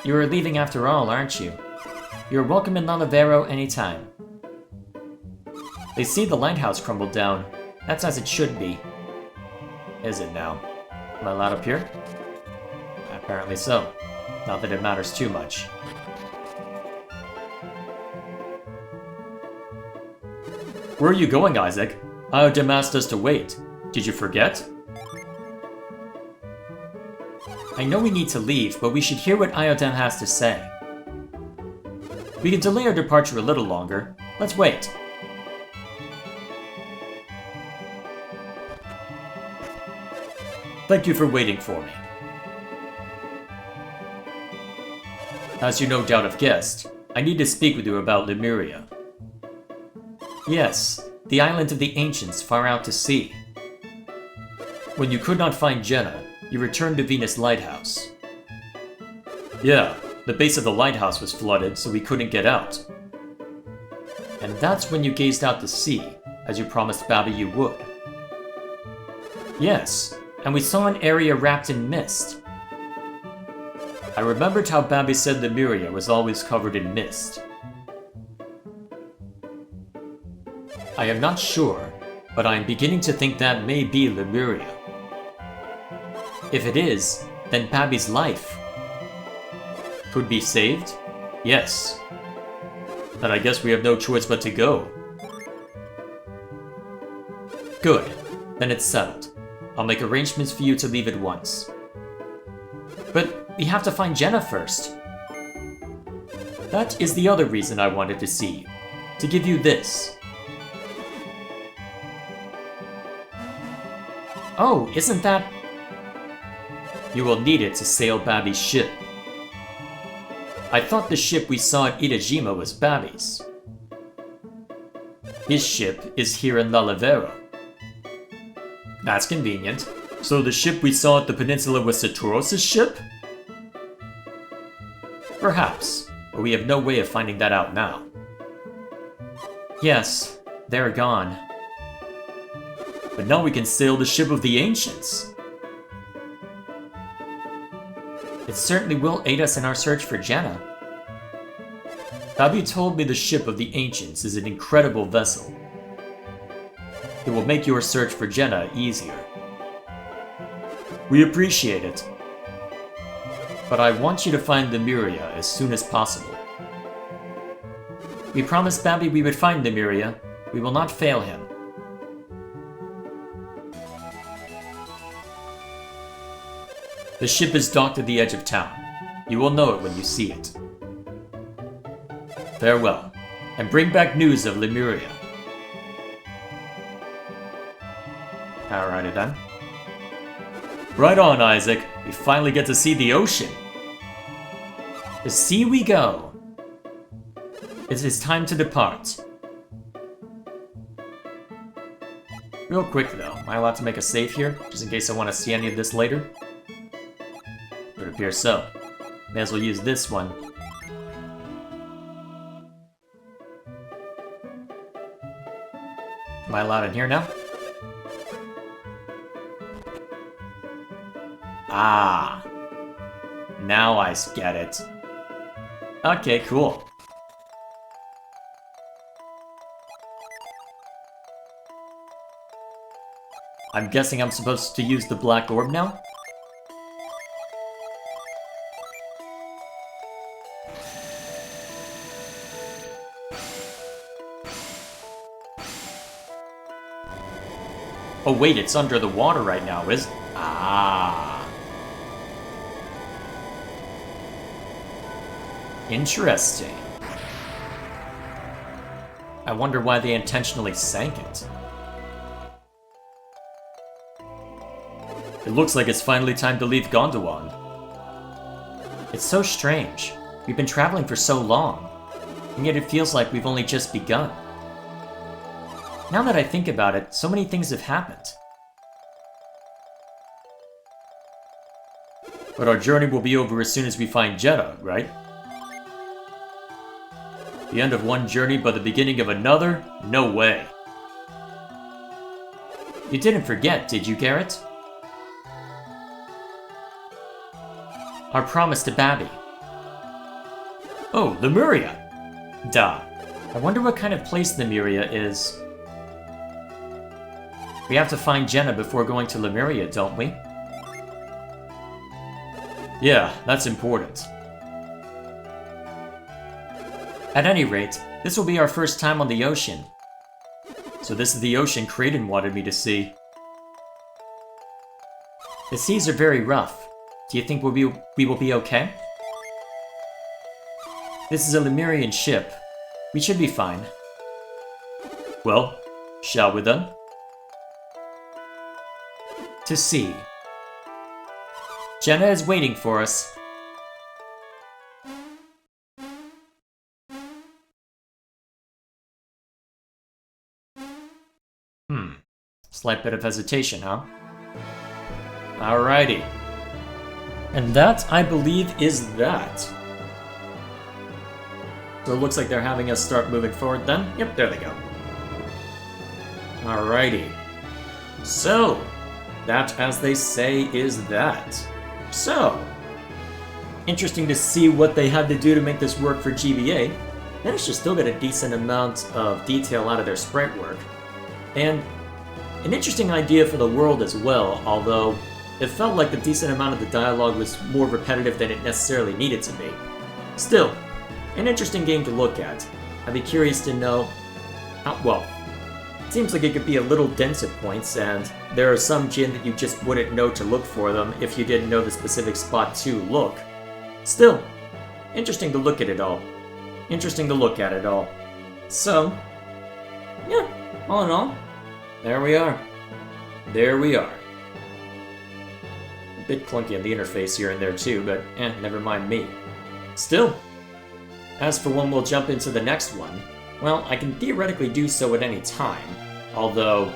S1: You are leaving after all, aren't you? You're welcome in Lalivero anytime. They see the lighthouse crumbled down. That's as it should be. Is it now? Am I allowed up here? Apparently so. Not that it matters too much. Where are you going, Isaac? Iodem asked us to wait. Did you forget? I know we need to leave, but we should hear what Iodem has to say. We can delay our departure a little longer. Let's wait. Thank you for waiting for me. As you no doubt have guessed, I need to speak with you about Lemuria. Yes, the island of the ancients far out to sea. When you could not find Jenna, you returned to Venus Lighthouse. Yeah, the base of the lighthouse was flooded, so we couldn't get out. And that's when you gazed out to sea, as you promised Babby you would. Yes, and we saw an area wrapped in mist. I remembered how Babby said Lemuria was always covered in mist. I am not sure, but I am beginning to think that may be Lemuria. If it is, then Babby's life could be saved? Yes. Then I guess we have no choice but to go. Good. Then it's settled. I'll make arrangements for you to leave at once. But we have to find Jenna first. That is the other reason I wanted to see you. To give you this. Oh, isn't that... You will need it to sail Babby's ship. I thought the ship we saw at Itajima was Babby's. His ship is here in Lalivero. That's convenient. So the ship we saw at the peninsula was Satoros' ship? Perhaps, but we have no way of finding that out now. Yes, they're gone. But now we can sail the ship of the ancients. It certainly will aid us in our search for Jenna. Babi told me the ship of the Ancients is an incredible vessel. It will make your search for Jenna easier. We appreciate it. But I want you to find Lemuria as soon as possible. We promised Babi we would find Lemuria. We will not fail him. The ship is docked at the edge of town. You will know it when you see it. Farewell, and bring back news of Lemuria. Alrighty then. Right on, Isaac. We finally get to see the ocean. The sea we go. It is time to depart. Real quick though, am I allowed to make a save here? Just in case I want to see any of this later? It appears so. May as well use this one. Am I allowed in here now? Ah. Now I get it. Okay, cool. I'm guessing I'm supposed to use the black orb now? Oh wait, it's under the water right now, is it? Ah. Interesting. I wonder why they intentionally sank it. It looks like it's finally time to leave Gondwan. It's so strange. We've been traveling for so long, and yet it feels like we've only just begun. Now that I think about it, so many things have happened. But our journey will be over as soon as we find Jeddah, right? The end of one journey but the beginning of another? No way. You didn't forget, did you, Garrett? Our promise to Babi. Oh, Lemuria! Duh. I wonder what kind of place Lemuria is. We have to find Jenna before going to Lemuria, don't we? Yeah, that's important. At any rate, this will be our first time on the ocean. So this is the ocean Kraden wanted me to see. The seas are very rough. Do you think we will be okay? This is a Lemurian ship. We should be fine. Well, shall we then? To sea. Jenna is waiting for us. Slight bit of hesitation, huh? Alrighty. And that, I believe, is that. So it looks like they're having us start moving forward then. Yep, there they go. Alrighty. So, that, as they say, is that. So, interesting to see what they had to do to make this work for GBA. Managed to still get a decent amount of detail out of their sprite work. And an interesting idea for the world as well, although it felt like a decent amount of the dialogue was more repetitive than it necessarily needed to be. Still, an interesting game to look at. I'd be curious to know how, well, it seems like it could be a little dense at points, and there are some Jin that you just wouldn't know to look for them if you didn't know the specific spot to look. Still, interesting to look at it all. Interesting to look at it all. So, yeah, all in all, there we are. There we are. A bit clunky on the interface here and there too, but never mind me. Still, as for when we'll jump into the next one, well, I can theoretically do so at any time. Although,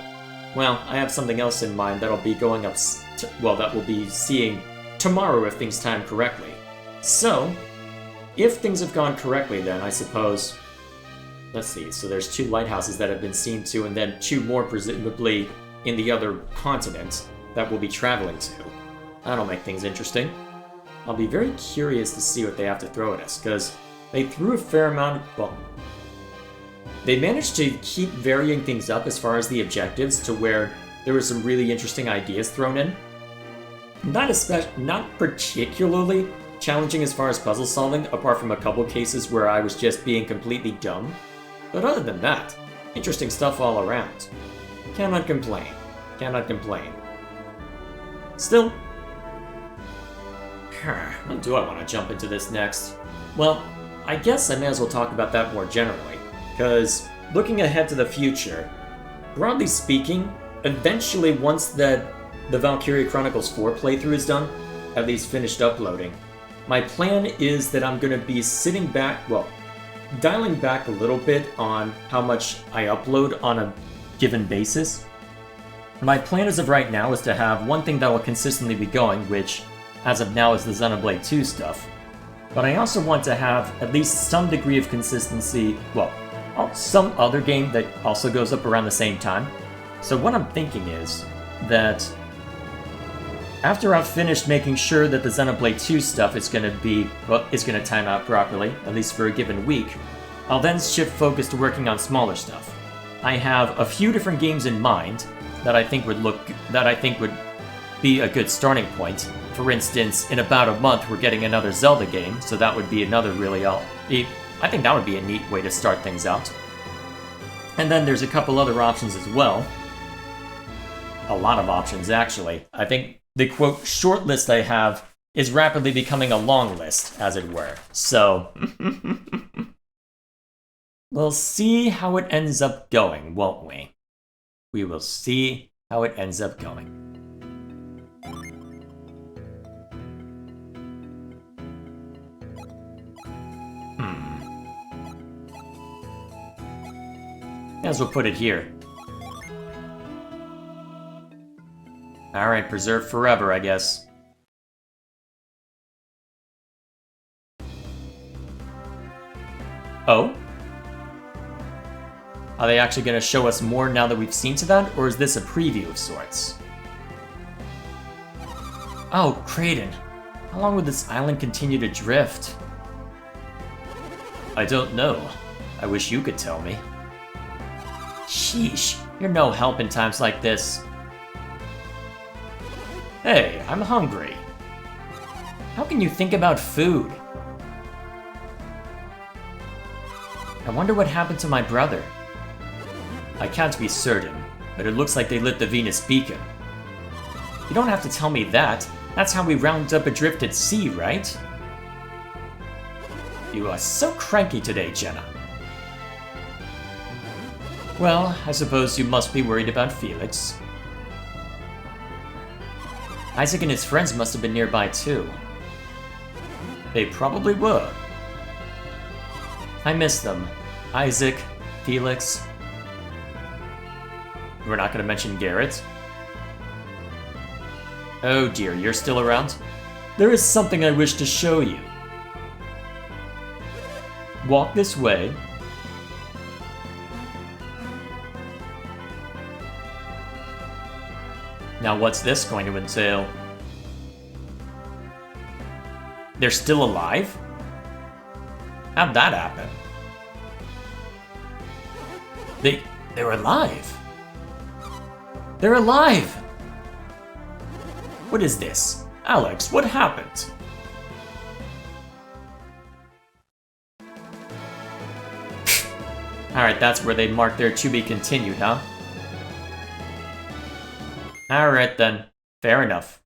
S1: well, I have something else in mind that'll be going up, that we'll be seeing tomorrow if things time correctly. So, if things have gone correctly then, I suppose, let's see, so there's 2 lighthouses that have been seen to, and then 2 more presumably in the other continent that we'll be traveling to. That'll make things interesting. I'll be very curious to see what they have to throw at us, because they threw a fair amount of... Well, they managed to keep varying things up as far as the objectives to where there were some really interesting ideas thrown in. Not particularly challenging as far as puzzle solving, apart from a couple cases where I was just being completely dumb. But other than that, interesting stuff all around. Cannot complain. Cannot complain. Still, when do I want to jump into this next? Well, I guess I may as well talk about that more generally, because looking ahead to the future, broadly speaking, eventually once the Valkyria Chronicles 4 playthrough is done, at least finished uploading, my plan is that I'm going to be sitting back, well, dialing back a little bit on how much I upload on a given basis. My plan as of right now is to have one thing that will consistently be going, which, as of now, is the Xenoblade 2 stuff. But I also want to have at least some degree of consistency, well, some other game that also goes up around the same time. So what I'm thinking is that after I've finished making sure that the Xenoblade 2 stuff is going to time out properly, at least for a given week, I'll then shift focus to working on smaller stuff. I have a few different games in mind that I think would be a good starting point. For instance, in about a month we're getting another Zelda game, so that would be another I think that would be a neat way to start things out. And then there's a couple other options as well. A lot of options, actually. I think the quote short list I have is rapidly becoming a long list, as it were. So we'll see how it ends up going, won't we? We will see how it ends up going. May as well put it here. Alright, preserve forever, I guess. Oh? Are they actually going to show us more now that we've seen to that, or is this a preview of sorts? Oh, Kraden. How long will this island continue to drift? I don't know. I wish you could tell me. Sheesh, you're no help in times like this. Hey, I'm hungry. How can you think about food? I wonder what happened to my brother. I can't be certain, but it looks like they lit the Venus beacon. You don't have to tell me that. That's how we round up adrift at sea, right? You are so cranky today, Jenna. Well, I suppose you must be worried about Felix. Isaac and his friends must have been nearby too. They probably were. I miss them. Isaac, Felix. We're not going to mention Garrett. Oh dear, you're still around? There is something I wish to show you. Walk this way. Now what's this going to entail? They're still alive? How'd that happen? They're alive! They're alive! What is this? Alex, what happened? Alright, that's where they mark their to be continued, huh? Alright then. Fair enough.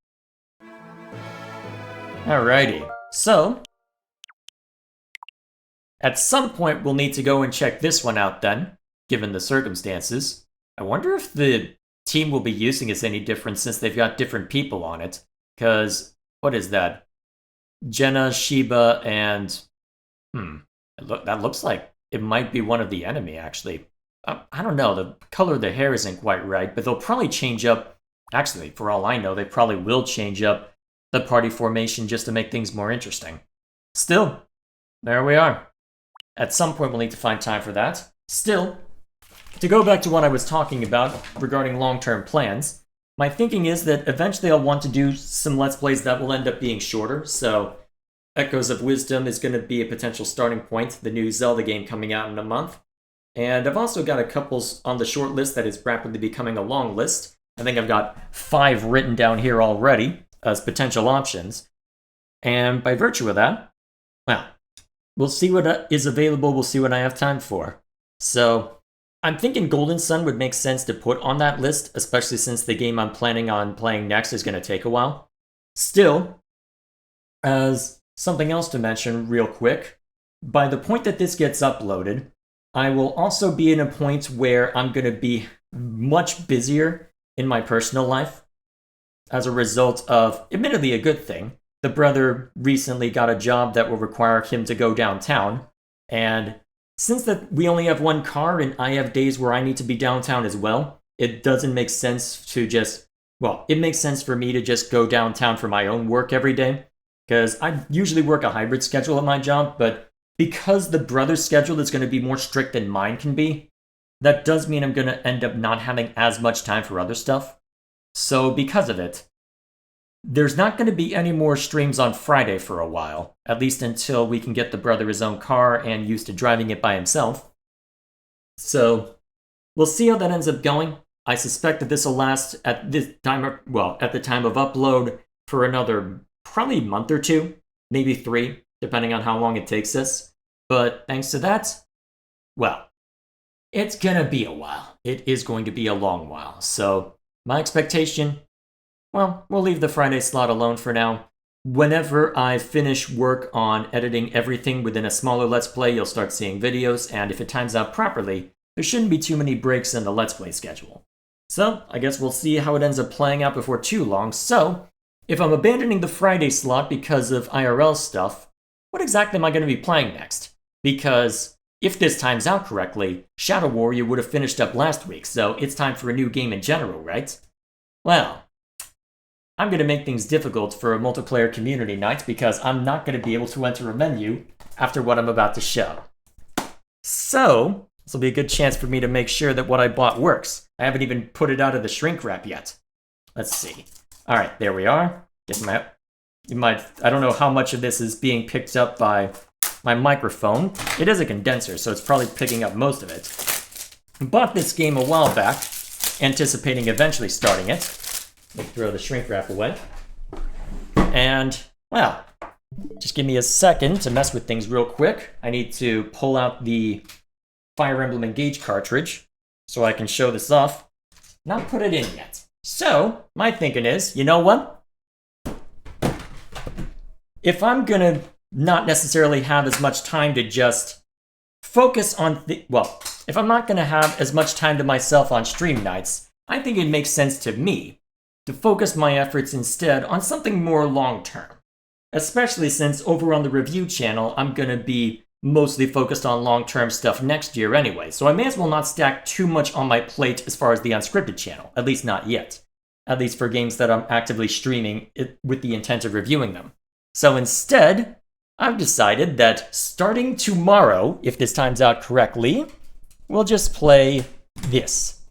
S1: Alrighty. So, at some point we'll need to go and check this one out then, given the circumstances. I wonder if the team will be using is any different since they've got different people on it. Because, what is that? Jenna, Sheba, and... that looks like it might be one of the enemy, actually. I don't know, the color of the hair isn't quite right, but they'll probably change up... Actually, for all I know, they probably will change up the party formation just to make things more interesting. Still, there we are. At some point we'll need to find time for that. Still, to go back to what I was talking about regarding long-term plans, my thinking is that eventually I'll want to do some Let's Plays that will end up being shorter, so Echoes of Wisdom is going to be a potential starting point, the new Zelda game coming out in a month. And I've also got a couple on the short list that is rapidly becoming a long list. I think I've got 5 written down here already as potential options. And by virtue of that, well, we'll see what is available, we'll see what I have time for. So, I'm thinking Golden Sun would make sense to put on that list, especially since the game I'm planning on playing next is going to take a while. Still, as something else to mention real quick, by the point that this gets uploaded, I will also be in a point where I'm going to be much busier in my personal life as a result of, admittedly a good thing, the brother recently got a job that will require him to go downtown, and since that we only have one car and I have days where I need to be downtown as well, it doesn't make sense to just, well, it makes sense for me to just go downtown for my own work every day, because I usually work a hybrid schedule at my job, but because the brother's schedule is going to be more strict than mine can be, that does mean I'm going to end up not having as much time for other stuff. So because of it, there's not going to be any more streams on Friday for a while, at least until we can get the brother his own car and used to driving it by himself. So we'll see how that ends up going. I suspect that this will last at this time, well, at the time of upload for another probably month or 2, maybe 3, depending on how long it takes us. But thanks to that, well, it's gonna be a while. It is going to be a long while. So my expectation, well, we'll leave the Friday slot alone for now. Whenever I finish work on editing everything within a smaller Let's Play, you'll start seeing videos, and if it times out properly, there shouldn't be too many breaks in the Let's Play schedule. So, I guess we'll see how it ends up playing out before too long. So, if I'm abandoning the Friday slot because of IRL stuff, what exactly am I going to be playing next? Because if this times out correctly, Shadow Warrior would have finished up last week, so it's time for a new game in general, right? Well, I'm going to make things difficult for a multiplayer community night because I'm not going to be able to enter a menu after what I'm about to show. So, this will be a good chance for me to make sure that what I bought works. I haven't even put it out of the shrink wrap yet. Let's see. Alright, there we are. I don't know how much of this is being picked up by my microphone. It is a condenser, so it's probably picking up most of it. I bought this game a while back, anticipating eventually starting it. Let me throw the shrink wrap away. And, well, just give me a second to mess with things real quick. I need to pull out the Fire Emblem Engage cartridge so I can show this off. Not put it in yet. So, my thinking is, you know what? If I'm gonna not necessarily have as much time to just focus on if I'm not gonna have as much time to myself on stream nights, I think it makes sense to me to focus my efforts instead on something more long-term. Especially since over on the review channel, I'm gonna be mostly focused on long-term stuff next year anyway, so I may as well not stack too much on my plate as far as the unscripted channel, at least not yet. At least for games that I'm actively streaming with the intent of reviewing them. So instead, I've decided that starting tomorrow, if this times out correctly, we'll just play this.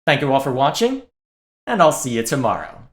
S1: Thank you all for watching, and I'll see you tomorrow.